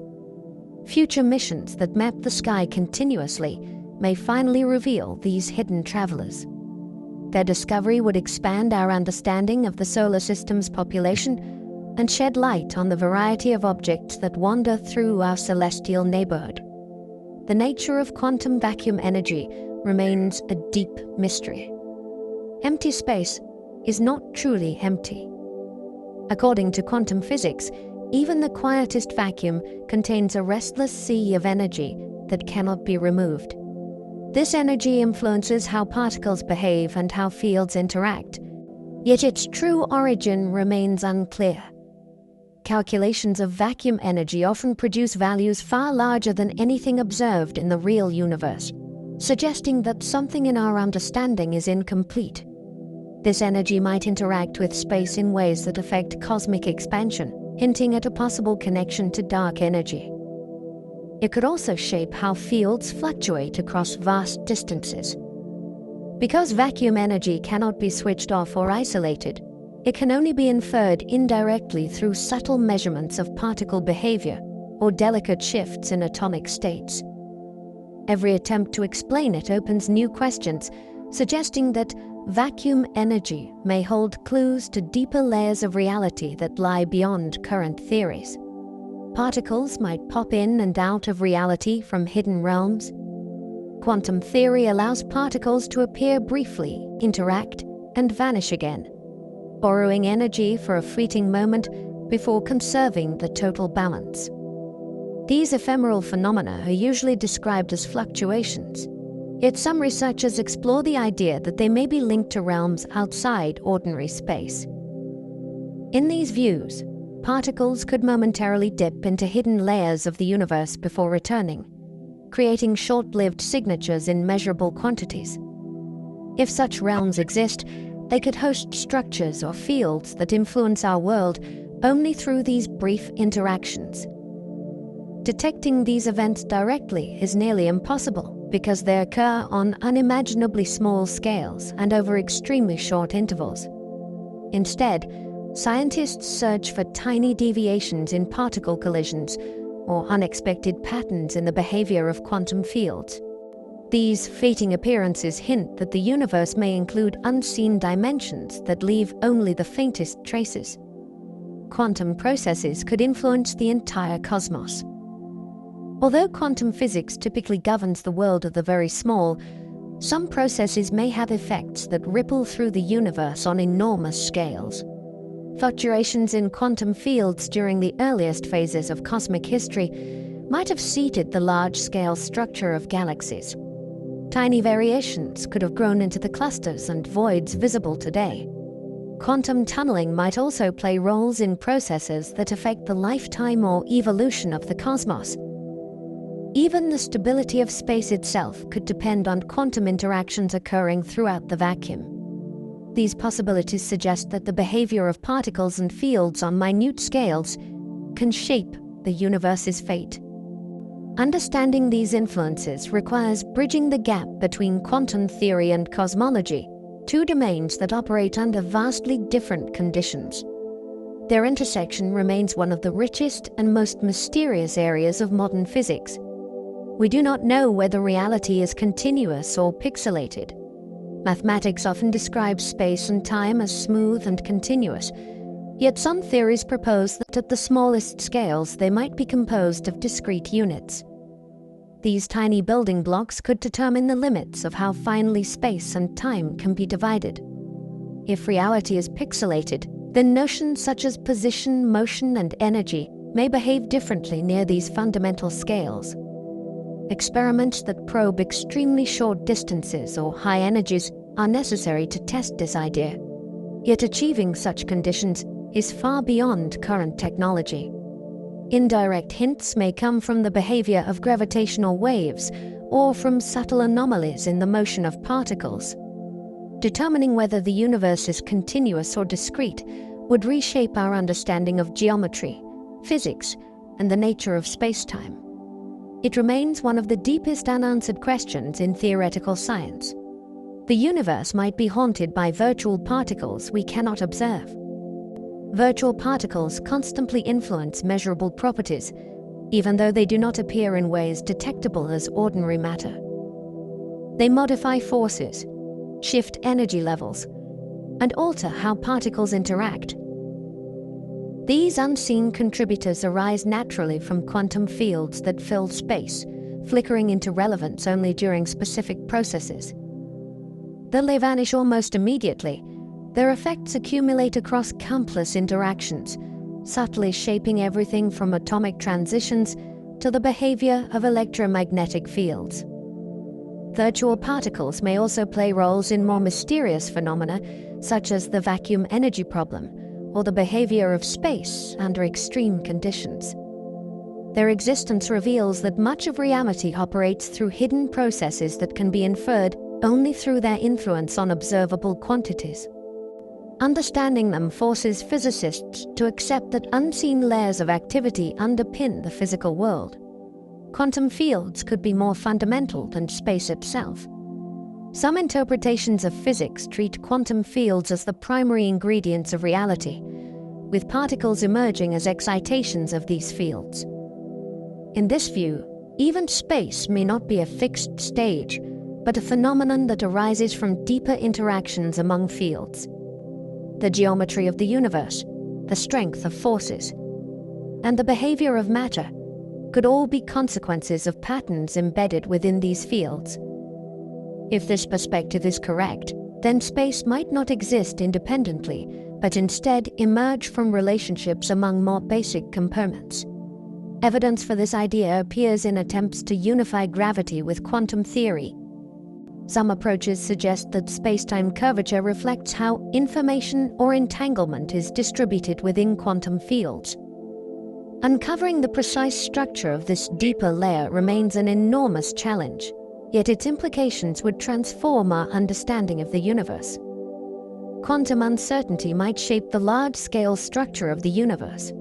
Future missions that map the sky continuously may finally reveal these hidden travelers. Their discovery would expand our understanding of the solar system's population and shed light on the variety of objects that wander through our celestial neighborhood. The nature of quantum vacuum energy remains a deep mystery. Empty space is not truly empty. According to quantum physics, even the quietest vacuum contains a restless sea of energy that cannot be removed. This energy influences how particles behave and how fields interact, yet its true origin remains unclear. Calculations of vacuum energy often produce values far larger than anything observed in the real universe, suggesting that something in our understanding is incomplete. This energy might interact with space in ways that affect cosmic expansion, hinting at a possible connection to dark energy. It could also shape how fields fluctuate across vast distances. Because vacuum energy cannot be switched off or isolated, it can only be inferred indirectly through subtle measurements of particle behavior or delicate shifts in atomic states. Every attempt to explain it opens new questions, suggesting that vacuum energy may hold clues to deeper layers of reality that lie beyond current theories. Particles might pop in and out of reality from hidden realms. Quantum theory allows particles to appear briefly, interact, and vanish again, borrowing energy for a fleeting moment before conserving the total balance. These ephemeral phenomena are usually described as fluctuations, yet some researchers explore the idea that they may be linked to realms outside ordinary space. In these views, particles could momentarily dip into hidden layers of the universe before returning, creating short-lived signatures in measurable quantities. If such realms exist, they could host structures or fields that influence our world only through these brief interactions. Detecting these events directly is nearly impossible because they occur on unimaginably small scales and over extremely short intervals. Instead, scientists search for tiny deviations in particle collisions or unexpected patterns in the behavior of quantum fields. These fleeting appearances hint that the universe may include unseen dimensions that leave only the faintest traces. Quantum processes could influence the entire cosmos. Although quantum physics typically governs the world of the very small, some processes may have effects that ripple through the universe on enormous scales. Fluctuations in quantum fields during the earliest phases of cosmic history might have seeded the large-scale structure of galaxies. Tiny variations could have grown into the clusters and voids visible today. Quantum tunneling might also play roles in processes that affect the lifetime or evolution of the cosmos. Even the stability of space itself could depend on quantum interactions occurring throughout the vacuum. These possibilities suggest that the behavior of particles and fields on minute scales can shape the universe's fate. Understanding these influences requires bridging the gap between quantum theory and cosmology, two domains that operate under vastly different conditions. Their intersection remains one of the richest and most mysterious areas of modern physics. We do not know whether reality is continuous or pixelated. Mathematics often describes space and time as smooth and continuous, yet some theories propose that at the smallest scales they might be composed of discrete units. These tiny building blocks could determine the limits of how finely space and time can be divided. If reality is pixelated, then notions such as position, motion, and energy may behave differently near these fundamental scales. Experiments that probe extremely short distances or high energies are necessary to test this idea. Yet achieving such conditions is far beyond current technology. Indirect hints may come from the behavior of gravitational waves or from subtle anomalies in the motion of particles. Determining whether the universe is continuous or discrete would reshape our understanding of geometry, physics, and the nature of space-time. It remains one of the deepest unanswered questions in theoretical science. The universe might be haunted by virtual particles we cannot observe. Virtual particles constantly influence measurable properties, even though they do not appear in ways detectable as ordinary matter. They modify forces, shift energy levels, and alter how particles interact. These unseen contributors arise naturally from quantum fields that fill space, flickering into relevance only during specific processes. Though they vanish almost immediately, their effects accumulate across countless interactions, subtly shaping everything from atomic transitions to the behavior of electromagnetic fields. Virtual particles may also play roles in more mysterious phenomena, such as the vacuum energy problem, or the behavior of space under extreme conditions. Their existence reveals that much of reality operates through hidden processes that can be inferred only through their influence on observable quantities. Understanding them forces physicists to accept that unseen layers of activity underpin the physical world. Quantum fields could be more fundamental than space itself. Some interpretations of physics treat quantum fields as the primary ingredients of reality, with particles emerging as excitations of these fields. In this view, even space may not be a fixed stage, but a phenomenon that arises from deeper interactions among fields. The geometry of the universe, the strength of forces, and the behavior of matter could all be consequences of patterns embedded within these fields. If this perspective is correct, then space might not exist independently, but instead emerge from relationships among more basic components. Evidence for this idea appears in attempts to unify gravity with quantum theory. Some approaches suggest that space-time curvature reflects how information or entanglement is distributed within quantum fields. Uncovering the precise structure of this deeper layer remains an enormous challenge. Yet its implications would transform our understanding of the universe. Quantum uncertainty might shape the large-scale structure of the universe.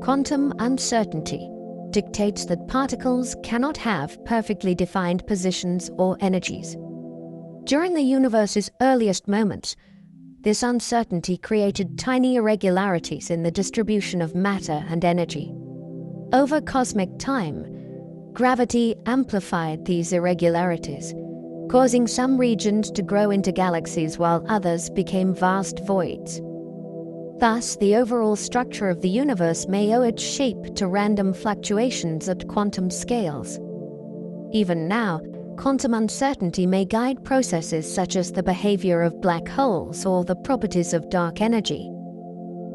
Quantum uncertainty dictates that particles cannot have perfectly defined positions or energies. During the universe's earliest moments, this uncertainty created tiny irregularities in the distribution of matter and energy. Over cosmic time, gravity amplified these irregularities, causing some regions to grow into galaxies while others became vast voids. Thus, the overall structure of the universe may owe its shape to random fluctuations at quantum scales. Even now, quantum uncertainty may guide processes such as the behavior of black holes or the properties of dark energy.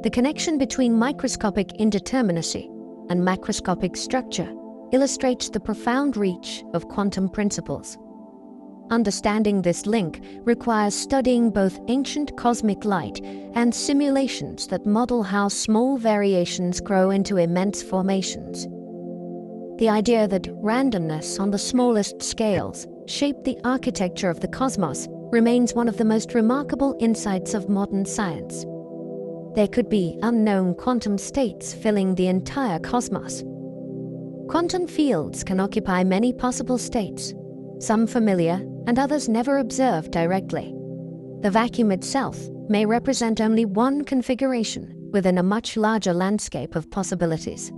The connection between microscopic indeterminacy and macroscopic structure illustrates the profound reach of quantum principles. Understanding this link requires studying both ancient cosmic light and simulations that model how small variations grow into immense formations. The idea that randomness on the smallest scales shaped the architecture of the cosmos remains one of the most remarkable insights of modern science. There could be unknown quantum states filling the entire cosmos. Quantum fields can occupy many possible states, some familiar and others never observed directly. The vacuum itself may represent only one configuration within a much larger landscape of possibilities.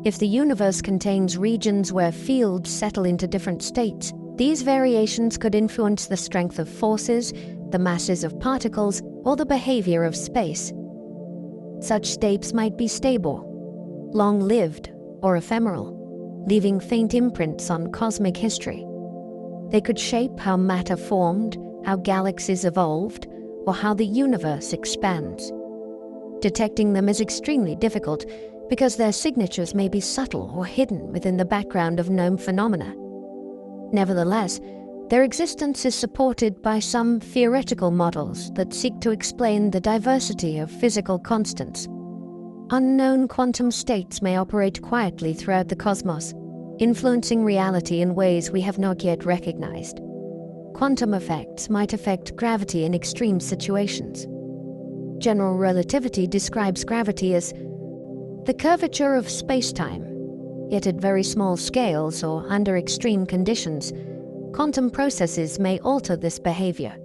If the universe contains regions where fields settle into different states, these variations could influence the strength of forces, the masses of particles, or the behavior of space. Such states might be stable, long-lived, or ephemeral, leaving faint imprints on cosmic history. They could shape how matter formed, how galaxies evolved, or how the universe expands. Detecting them is extremely difficult because their signatures may be subtle or hidden within the background of known phenomena. Nevertheless, their existence is supported by some theoretical models that seek to explain the diversity of physical constants. Unknown quantum states may operate quietly throughout the cosmos, influencing reality in ways we have not yet recognized. Quantum effects might affect gravity in extreme situations. General relativity describes gravity as the curvature of space-time, yet at very small scales or under extreme conditions, quantum processes may alter this behavior.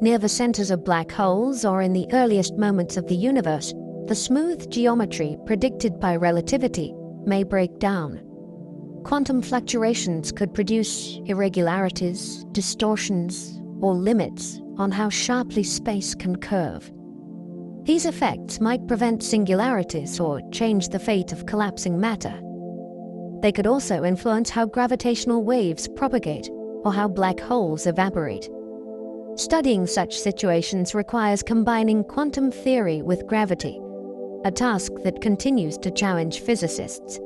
Near the centers of black holes or in the earliest moments of the universe, the smooth geometry predicted by relativity may break down. Quantum fluctuations could produce irregularities, distortions, or limits on how sharply space can curve. These effects might prevent singularities or change the fate of collapsing matter. They could also influence how gravitational waves propagate or how black holes evaporate. Studying such situations requires combining quantum theory with gravity, a task that continues to challenge physicists.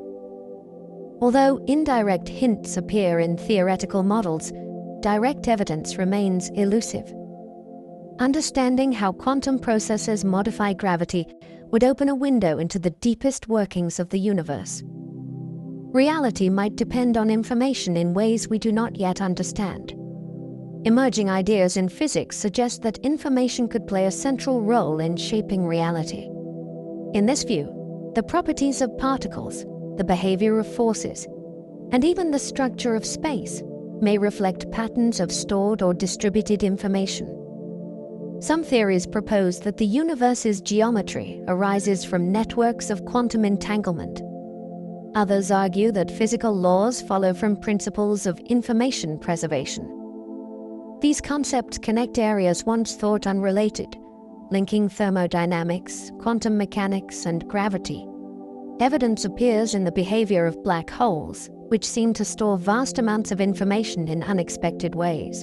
Although indirect hints appear in theoretical models, direct evidence remains elusive. Understanding how quantum processes modify gravity would open a window into the deepest workings of the universe. Reality might depend on information in ways we do not yet understand. Emerging ideas in physics suggest that information could play a central role in shaping reality. In this view, the properties of particles, the behavior of forces, and even the structure of space may reflect patterns of stored or distributed information. Some theories propose that the universe's geometry arises from networks of quantum entanglement. Others argue that physical laws follow from principles of information preservation. These concepts connect areas once thought unrelated, linking thermodynamics, quantum mechanics, and gravity. Evidence appears in the behavior of black holes, which seem to store vast amounts of information in unexpected ways.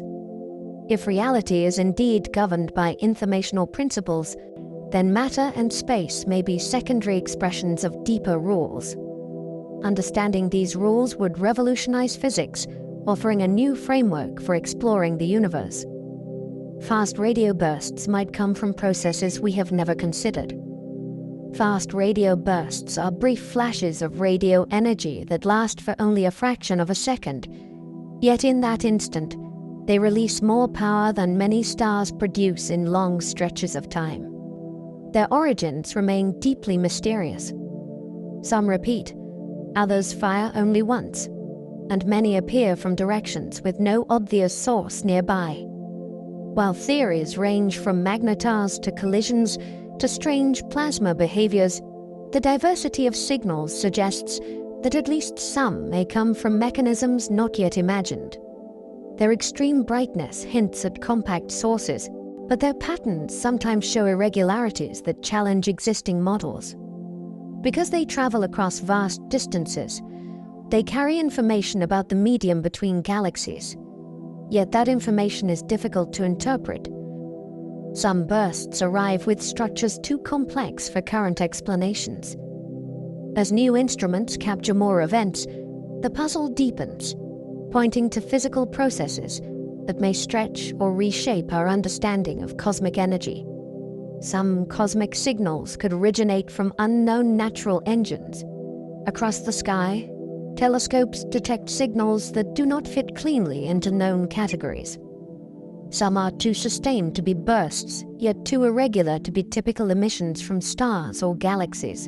If reality is indeed governed by informational principles, then matter and space may be secondary expressions of deeper rules. Understanding these rules would revolutionize physics, offering a new framework for exploring the universe. Fast radio bursts might come from processes we have never considered. Fast radio bursts are brief flashes of radio energy that last for only a fraction of a second. Yet in that instant, they release more power than many stars produce in long stretches of time. Their origins remain deeply mysterious. Some repeat, others fire only once, and many appear from directions with no obvious source nearby. While theories range from magnetars to collisions to strange plasma behaviors, the diversity of signals suggests that at least some may come from mechanisms not yet imagined. Their extreme brightness hints at compact sources, but their patterns sometimes show irregularities that challenge existing models. Because they travel across vast distances, they carry information about the medium between galaxies. Yet that information is difficult to interpret. Some bursts arrive with structures too complex for current explanations. As new instruments capture more events, the puzzle deepens, pointing to physical processes that may stretch or reshape our understanding of cosmic energy. Some cosmic signals could originate from unknown natural engines. Across the sky, telescopes detect signals that do not fit cleanly into known categories. Some are too sustained to be bursts, yet too irregular to be typical emissions from stars or galaxies.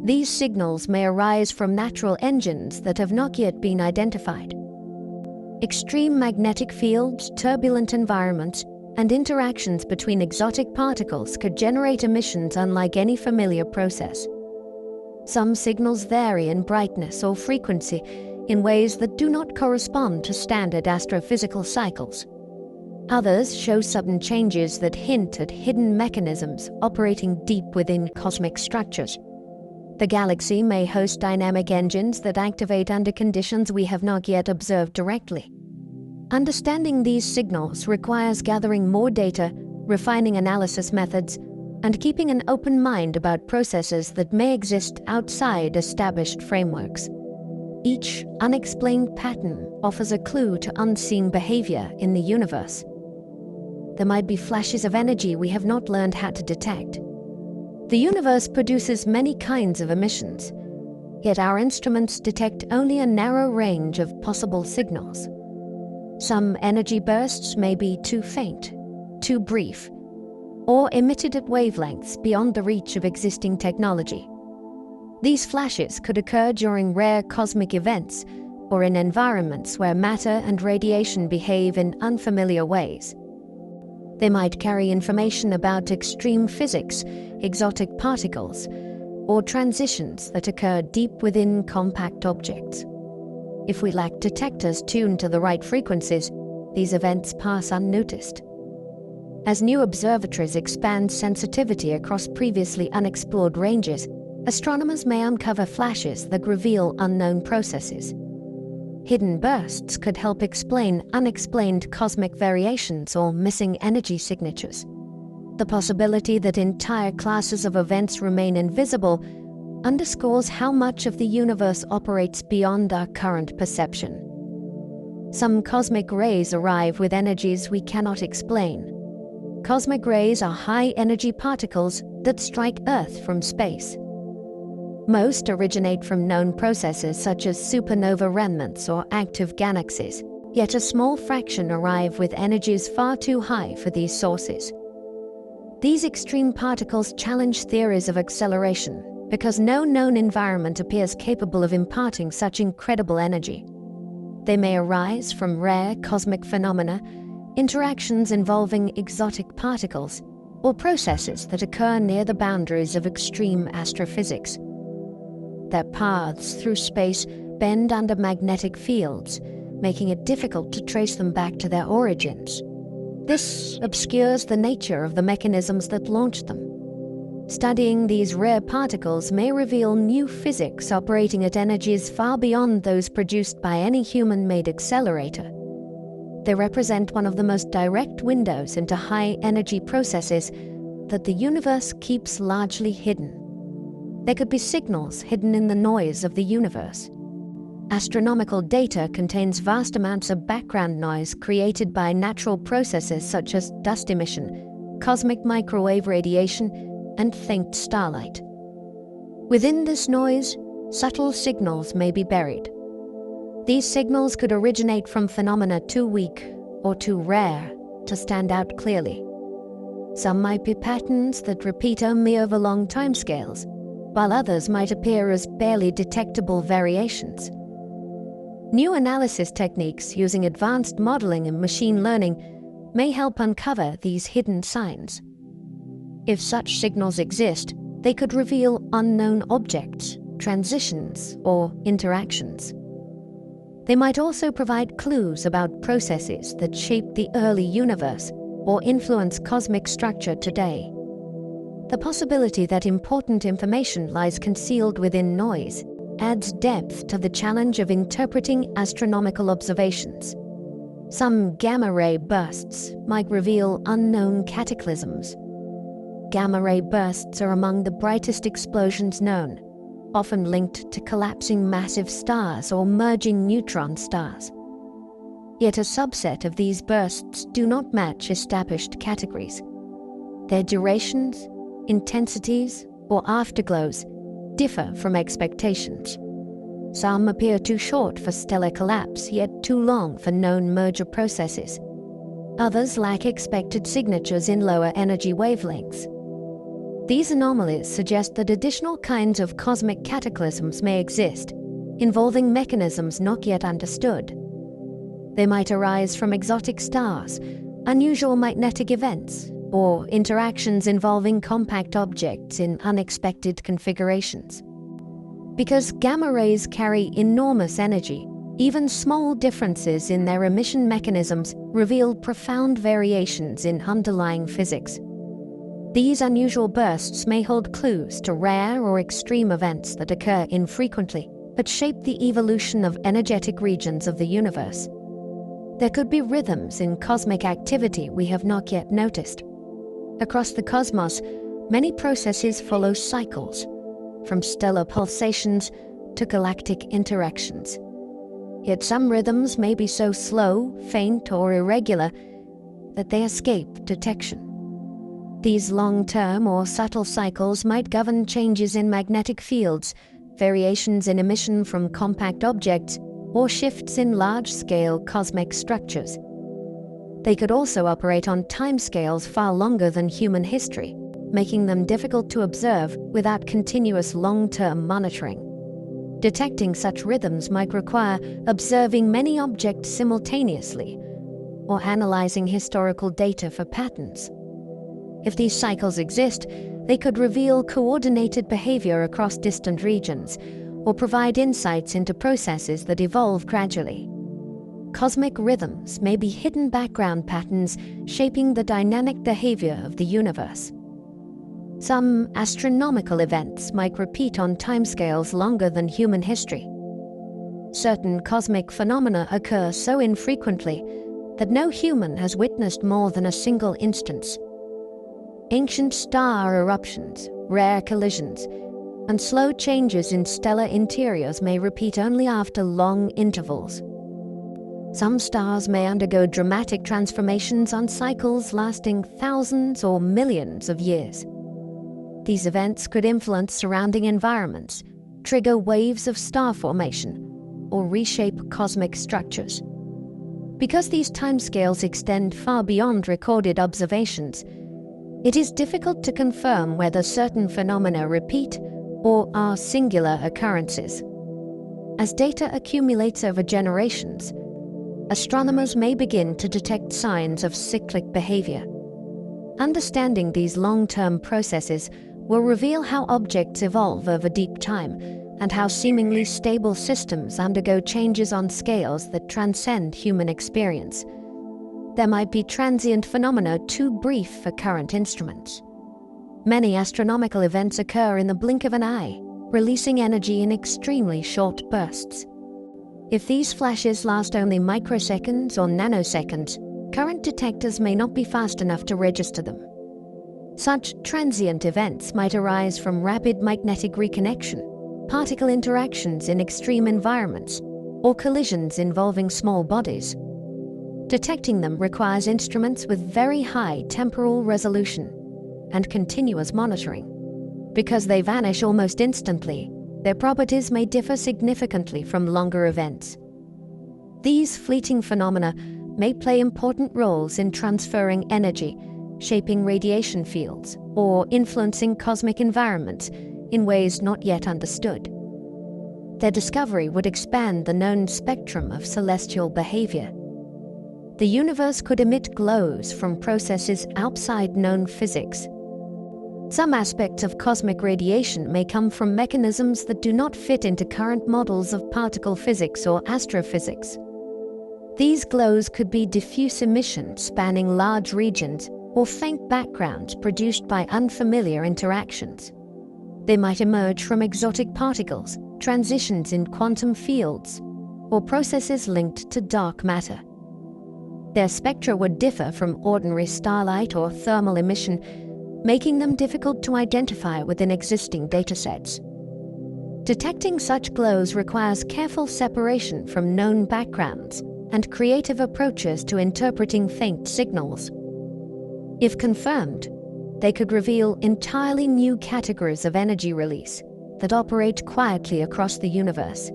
These signals may arise from natural engines that have not yet been identified. Extreme magnetic fields, turbulent environments, and interactions between exotic particles could generate emissions unlike any familiar process. Some signals vary in brightness or frequency in ways that do not correspond to standard astrophysical cycles. Others show sudden changes that hint at hidden mechanisms operating deep within cosmic structures. The galaxy may host dynamic engines that activate under conditions we have not yet observed directly. Understanding these signals requires gathering more data, refining analysis methods, and keeping an open mind about processes that may exist outside established frameworks. Each unexplained pattern offers a clue to unseen behavior in the universe. There might be flashes of energy we have not learned how to detect. The universe produces many kinds of emissions, yet our instruments detect only a narrow range of possible signals. Some energy bursts may be too faint, too brief, or emitted at wavelengths beyond the reach of existing technology. These flashes could occur during rare cosmic events or in environments where matter and radiation behave in unfamiliar ways. They might carry information about extreme physics, exotic particles, or transitions that occur deep within compact objects. If we lack detectors tuned to the right frequencies, these events pass unnoticed. As new observatories expand sensitivity across previously unexplored ranges, astronomers may uncover flashes that reveal unknown processes. Hidden bursts could help explain unexplained cosmic variations or missing energy signatures. The possibility that entire classes of events remain invisible underscores how much of the universe operates beyond our current perception. Some cosmic rays arrive with energies we cannot explain. Cosmic rays are high-energy particles that strike Earth from space. Most originate from known processes such as supernova remnants or active galaxies, yet a small fraction arrive with energies far too high for these sources. These extreme particles challenge theories of acceleration because no known environment appears capable of imparting such incredible energy. They may arise from rare cosmic phenomena, interactions involving exotic particles, or processes that occur near the boundaries of extreme astrophysics. Their paths through space bend under magnetic fields, making it difficult to trace them back to their origins. This obscures the nature of the mechanisms that launched them. Studying these rare particles may reveal new physics operating at energies far beyond those produced by any human-made accelerator. They represent one of the most direct windows into high-energy processes that the universe keeps largely hidden. There could be signals hidden in the noise of the universe. Astronomical data contains vast amounts of background noise created by natural processes such as dust emission, cosmic microwave radiation, and faint starlight. Within this noise, subtle signals may be buried. These signals could originate from phenomena too weak or too rare to stand out clearly. Some might be patterns that repeat only over long timescales, while others might appear as barely detectable variations. New analysis techniques using advanced modeling and machine learning may help uncover these hidden signs. If such signals exist, they could reveal unknown objects, transitions, or interactions. They might also provide clues about processes that shaped the early universe or influence cosmic structure today. The possibility that important information lies concealed within noise adds depth to the challenge of interpreting astronomical observations. Some gamma-ray bursts might reveal unknown cataclysms. Gamma-ray bursts are among the brightest explosions known, often linked to collapsing massive stars or merging neutron stars. Yet a subset of these bursts do not match established categories. Their durations, intensities, or afterglows differ from expectations. Some appear too short for stellar collapse, yet too long for known merger processes. Others lack expected signatures in lower energy wavelengths. These anomalies suggest that additional kinds of cosmic cataclysms may exist, involving mechanisms not yet understood. They might arise from exotic stars, unusual magnetic events, or interactions involving compact objects in unexpected configurations. Because gamma rays carry enormous energy, even small differences in their emission mechanisms reveal profound variations in underlying physics. These unusual bursts may hold clues to rare or extreme events that occur infrequently, but shape the evolution of energetic regions of the universe. There could be rhythms in cosmic activity we have not yet noticed. Across the cosmos, many processes follow cycles, from stellar pulsations to galactic interactions. Yet some rhythms may be so slow, faint, or irregular that they escape detection. These long-term or subtle cycles might govern changes in magnetic fields, variations in emission from compact objects, or shifts in large-scale cosmic structures. They could also operate on timescales far longer than human history, making them difficult to observe without continuous long-term monitoring. Detecting such rhythms might require observing many objects simultaneously, or analyzing historical data for patterns. If these cycles exist, they could reveal coordinated behavior across distant regions, or provide insights into processes that evolve gradually. Cosmic rhythms may be hidden background patterns shaping the dynamic behavior of the universe. Some astronomical events might repeat on timescales longer than human history. Certain cosmic phenomena occur so infrequently that no human has witnessed more than a single instance. Ancient star eruptions, rare collisions, and slow changes in stellar interiors may repeat only after long intervals. Some stars may undergo dramatic transformations on cycles lasting thousands or millions of years. These events could influence surrounding environments, trigger waves of star formation, or reshape cosmic structures. Because these timescales extend far beyond recorded observations, it is difficult to confirm whether certain phenomena repeat or are singular occurrences. As data accumulates over generations, astronomers may begin to detect signs of cyclic behavior. Understanding these long-term processes will reveal how objects evolve over deep time and how seemingly stable systems undergo changes on scales that transcend human experience. There might be transient phenomena too brief for current instruments. Many astronomical events occur in the blink of an eye, releasing energy in extremely short bursts. If these flashes last only microseconds or nanoseconds, current detectors may not be fast enough to register them. Such transient events might arise from rapid magnetic reconnection, particle interactions in extreme environments, or collisions involving small bodies. Detecting them requires instruments with very high temporal resolution and continuous monitoring. Because they vanish almost instantly, their properties may differ significantly from longer events. These fleeting phenomena may play important roles in transferring energy, shaping radiation fields, or influencing cosmic environments in ways not yet understood. Their discovery would expand the known spectrum of celestial behavior. The universe could emit glows from processes outside known physics. Some aspects of cosmic radiation may come from mechanisms that do not fit into current models of particle physics or astrophysics. These glows could be diffuse emissions spanning large regions or faint backgrounds produced by unfamiliar interactions. They might emerge from exotic particles, transitions in quantum fields, or processes linked to dark matter. Their spectra would differ from ordinary starlight or thermal emission, making them difficult to identify within existing datasets. Detecting such glows requires careful separation from known backgrounds and creative approaches to interpreting faint signals. If confirmed, they could reveal entirely new categories of energy release that operate quietly across the universe.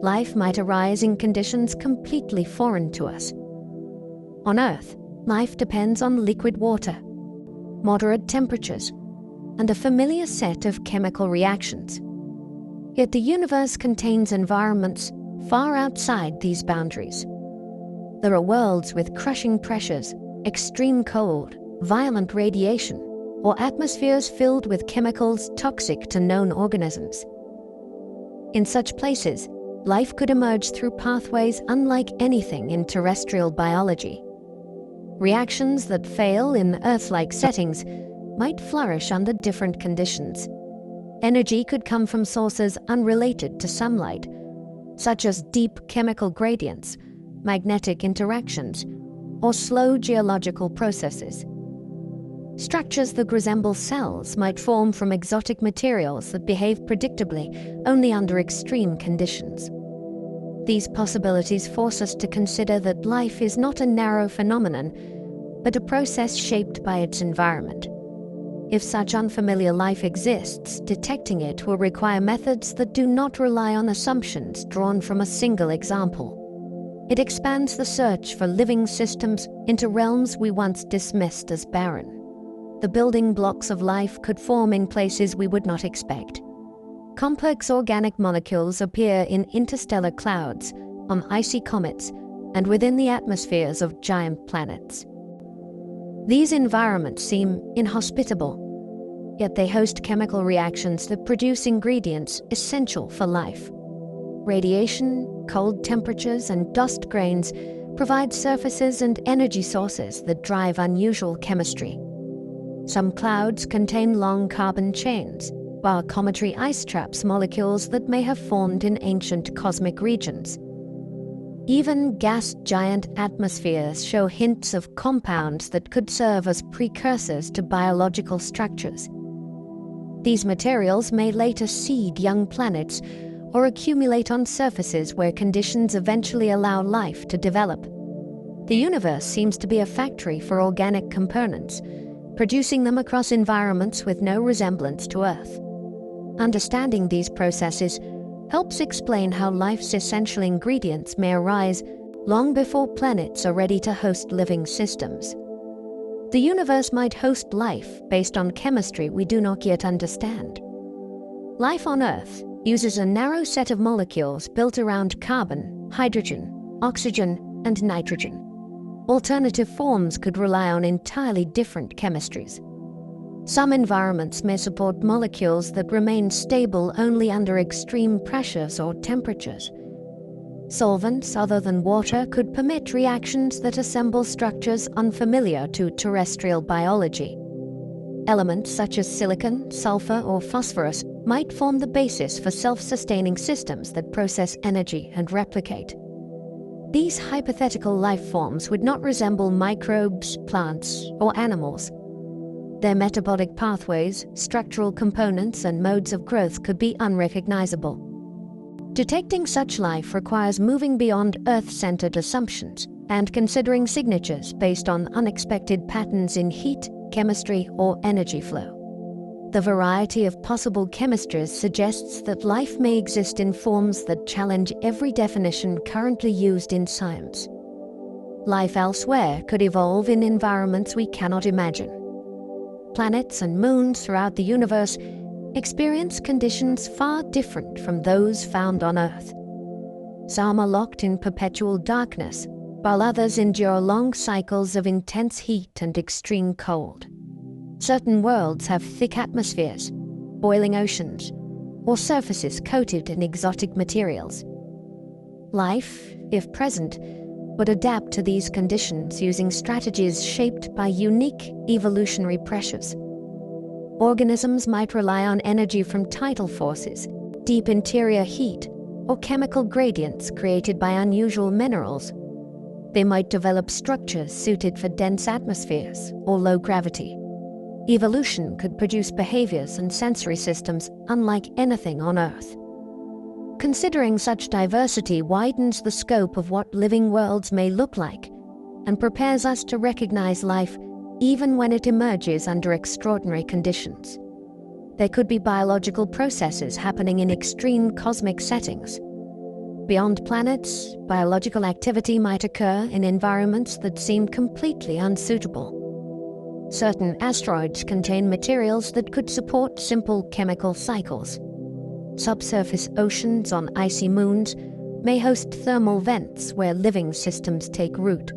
Life might arise in conditions completely foreign to us. On Earth, life depends on liquid water, moderate temperatures, and a familiar set of chemical reactions. Yet the universe contains environments far outside these boundaries. There are worlds with crushing pressures, extreme cold, violent radiation, or atmospheres filled with chemicals toxic to known organisms. In such places, life could emerge through pathways unlike anything in terrestrial biology. Reactions that fail in Earth-like settings might flourish under different conditions. Energy could come from sources unrelated to sunlight, such as deep chemical gradients, magnetic interactions, or slow geological processes. Structures that resemble cells might form from exotic materials that behave predictably only under extreme conditions. These possibilities force us to consider that life is not a narrow phenomenon, but a process shaped by its environment. If such unfamiliar life exists, detecting it will require methods that do not rely on assumptions drawn from a single example. It expands the search for living systems into realms we once dismissed as barren. The building blocks of life could form in places we would not expect. Complex organic molecules appear in interstellar clouds, on icy comets, and within the atmospheres of giant planets. These environments seem inhospitable, yet they host chemical reactions that produce ingredients essential for life. Radiation, cold temperatures, and dust grains provide surfaces and energy sources that drive unusual chemistry. Some clouds contain long carbon chains, while cometary ice traps molecules that may have formed in ancient cosmic regions. Even gas giant atmospheres show hints of compounds that could serve as precursors to biological structures. These materials may later seed young planets or accumulate on surfaces where conditions eventually allow life to develop. The universe seems to be a factory for organic components, producing them across environments with no resemblance to Earth. Understanding these processes helps explain how life's essential ingredients may arise long before planets are ready to host living systems. The universe might host life based on chemistry we do not yet understand. Life on Earth uses a narrow set of molecules built around carbon, hydrogen, oxygen, and nitrogen. Alternative forms could rely on entirely different chemistries. Some environments may support molecules that remain stable only under extreme pressures or temperatures. Solvents other than water could permit reactions that assemble structures unfamiliar to terrestrial biology. Elements such as silicon, sulfur, or phosphorus might form the basis for self-sustaining systems that process energy and replicate. These hypothetical life forms would not resemble microbes, plants, or animals. Their metabolic pathways, structural components, and modes of growth could be unrecognizable. Detecting such life requires moving beyond Earth-centered assumptions and considering signatures based on unexpected patterns in heat, chemistry, or energy flow. The variety of possible chemistries suggests that life may exist in forms that challenge every definition currently used in science. Life elsewhere could evolve in environments we cannot imagine. Planets and moons throughout the universe experience conditions far different from those found on Earth. Some are locked in perpetual darkness, while others endure long cycles of intense heat and extreme cold. Certain worlds have thick atmospheres, boiling oceans, or surfaces coated in exotic materials. Life, if present, would adapt to these conditions using strategies shaped by unique evolutionary pressures. Organisms might rely on energy from tidal forces, deep interior heat, or chemical gradients created by unusual minerals. They might develop structures suited for dense atmospheres or low gravity. Evolution could produce behaviors and sensory systems unlike anything on Earth. Considering such diversity widens the scope of what living worlds may look like and prepares us to recognize life even when it emerges under extraordinary conditions. There could be biological processes happening in extreme cosmic settings. Beyond planets, biological activity might occur in environments that seem completely unsuitable. Certain asteroids contain materials that could support simple chemical cycles. Subsurface oceans on icy moons may host thermal vents where living systems take root.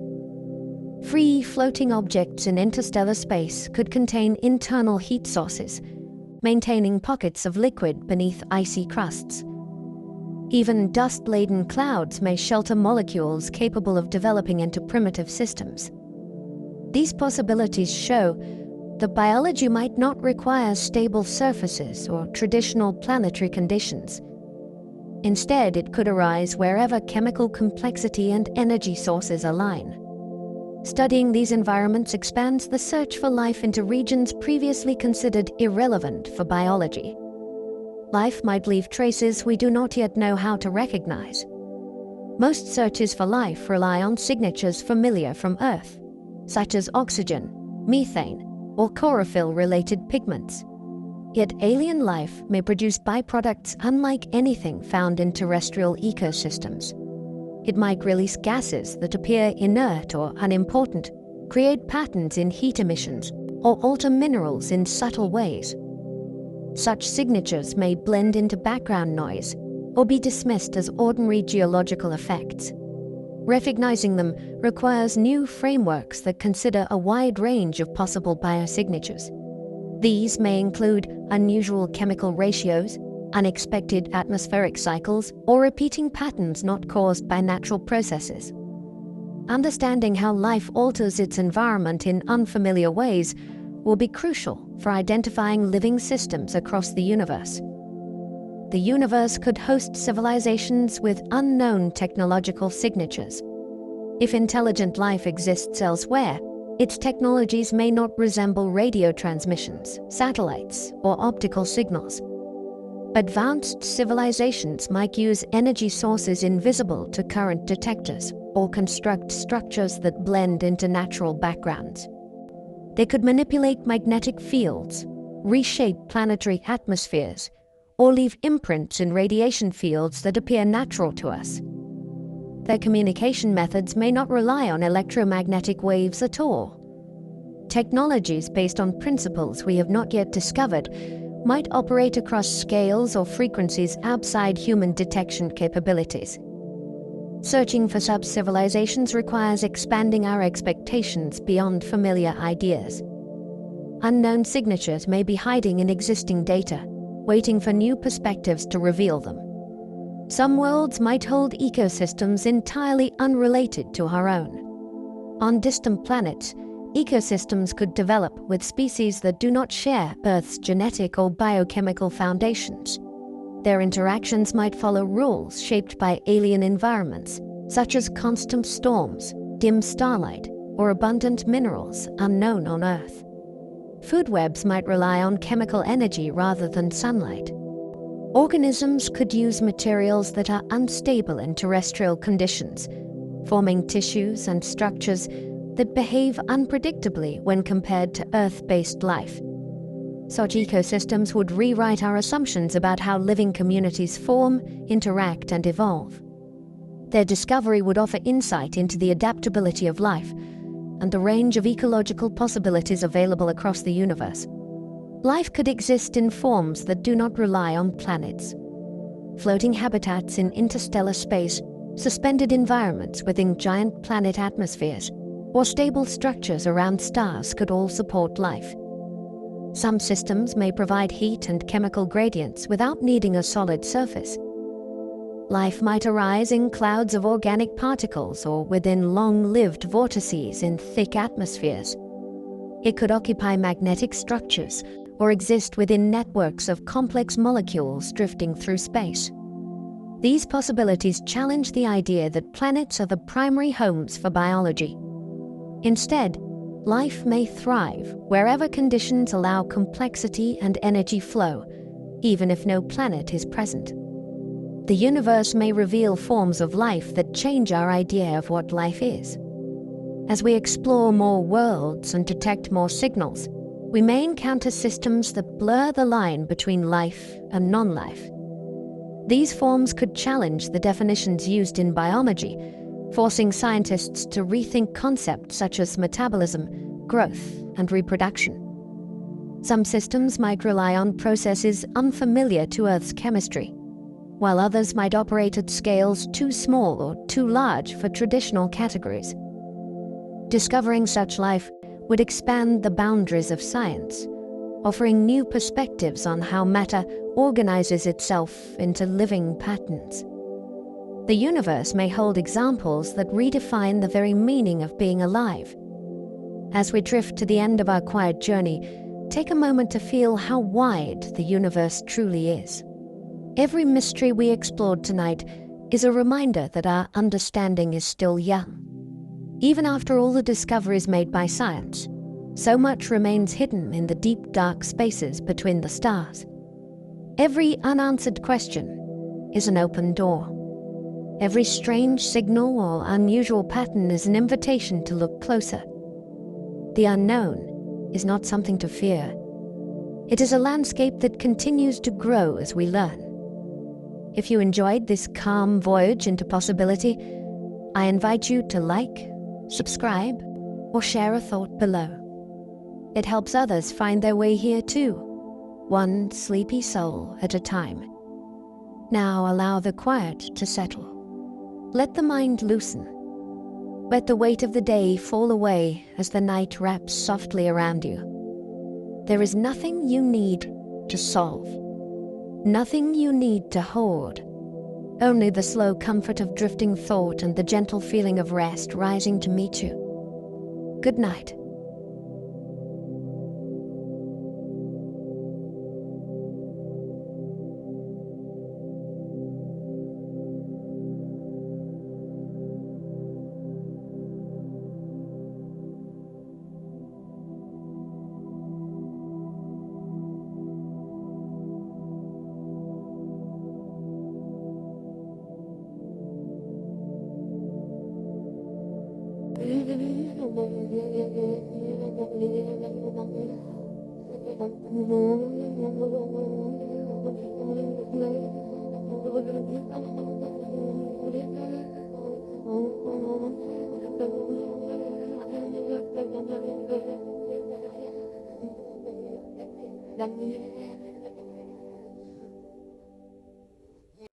Free floating objects in interstellar space could contain internal heat sources, maintaining pockets of liquid beneath icy crusts. Even dust-laden clouds may shelter molecules capable of developing into primitive systems. These possibilities show that biology might not require stable surfaces or traditional planetary conditions. Instead, it could arise wherever chemical complexity and energy sources align. Studying these environments expands the search for life into regions previously considered irrelevant for biology. Life might leave traces we do not yet know how to recognize. Most searches for life rely on signatures familiar from Earth, such as oxygen, methane, or chlorophyll-related pigments. Yet alien life may produce byproducts unlike anything found in terrestrial ecosystems. It might release gases that appear inert or unimportant, create patterns in heat emissions, or alter minerals in subtle ways. Such signatures may blend into background noise or be dismissed as ordinary geological effects. Recognizing them requires new frameworks that consider a wide range of possible biosignatures. These may include unusual chemical ratios, unexpected atmospheric cycles, or repeating patterns not caused by natural processes. Understanding how life alters its environment in unfamiliar ways will be crucial for identifying living systems across the universe. The universe could host civilizations with unknown technological signatures. If intelligent life exists elsewhere, its technologies may not resemble radio transmissions, satellites, or optical signals. Advanced civilizations might use energy sources invisible to current detectors or construct structures that blend into natural backgrounds. They could manipulate magnetic fields, reshape planetary atmospheres, or leave imprints in radiation fields that appear natural to us. Their communication methods may not rely on electromagnetic waves at all. Technologies based on principles we have not yet discovered might operate across scales or frequencies outside human detection capabilities. Searching for such civilizations requires expanding our expectations beyond familiar ideas. Unknown signatures may be hiding in existing data, waiting for new perspectives to reveal them. Some worlds might hold ecosystems entirely unrelated to our own. On distant planets, ecosystems could develop with species that do not share Earth's genetic or biochemical foundations. Their interactions might follow rules shaped by alien environments, such as constant storms, dim starlight, or abundant minerals unknown on Earth. Food webs might rely on chemical energy rather than sunlight. Organisms could use materials that are unstable in terrestrial conditions, forming tissues and structures that behave unpredictably when compared to Earth-based life. Such ecosystems would rewrite our assumptions about how living communities form, interact, and evolve. Their discovery would offer insight into the adaptability of life and the range of ecological possibilities available across the universe. Life could exist in forms that do not rely on planets. Floating habitats in interstellar space, suspended environments within giant planet atmospheres, or stable structures around stars could all support life. Some systems may provide heat and chemical gradients without needing a solid surface. Life might arise in clouds of organic particles or within long-lived vortices in thick atmospheres. It could occupy magnetic structures or exist within networks of complex molecules drifting through space. These possibilities challenge the idea that planets are the primary homes for biology. Instead, life may thrive wherever conditions allow complexity and energy flow, even if no planet is present. The universe may reveal forms of life that change our idea of what life is. As we explore more worlds and detect more signals, we may encounter systems that blur the line between life and non-life. These forms could challenge the definitions used in biology, forcing scientists to rethink concepts such as metabolism, growth, and reproduction. Some systems might rely on processes unfamiliar to Earth's chemistry, while others might operate at scales too small or too large for traditional categories. Discovering such life would expand the boundaries of science, offering new perspectives on how matter organizes itself into living patterns. The universe may hold examples that redefine the very meaning of being alive. As we drift to the end of our quiet journey, take a moment to feel how wide the universe truly is. Every mystery we explored tonight is a reminder that our understanding is still young. Even after all the discoveries made by science, so much remains hidden in the deep, dark spaces between the stars. Every unanswered question is an open door. Every strange signal or unusual pattern is an invitation to look closer. The unknown is not something to fear. It is a landscape that continues to grow as we learn. If you enjoyed this calm voyage into possibility, I invite you to like, subscribe, or share a thought below. It helps others find their way here too, one sleepy soul at a time. Now allow the quiet to settle. Let the mind loosen. Let the weight of the day fall away as the night wraps softly around you. There is nothing you need to solve, nothing you need to hoard. Only the slow comfort of drifting thought and the gentle feeling of rest rising to meet you. Good night.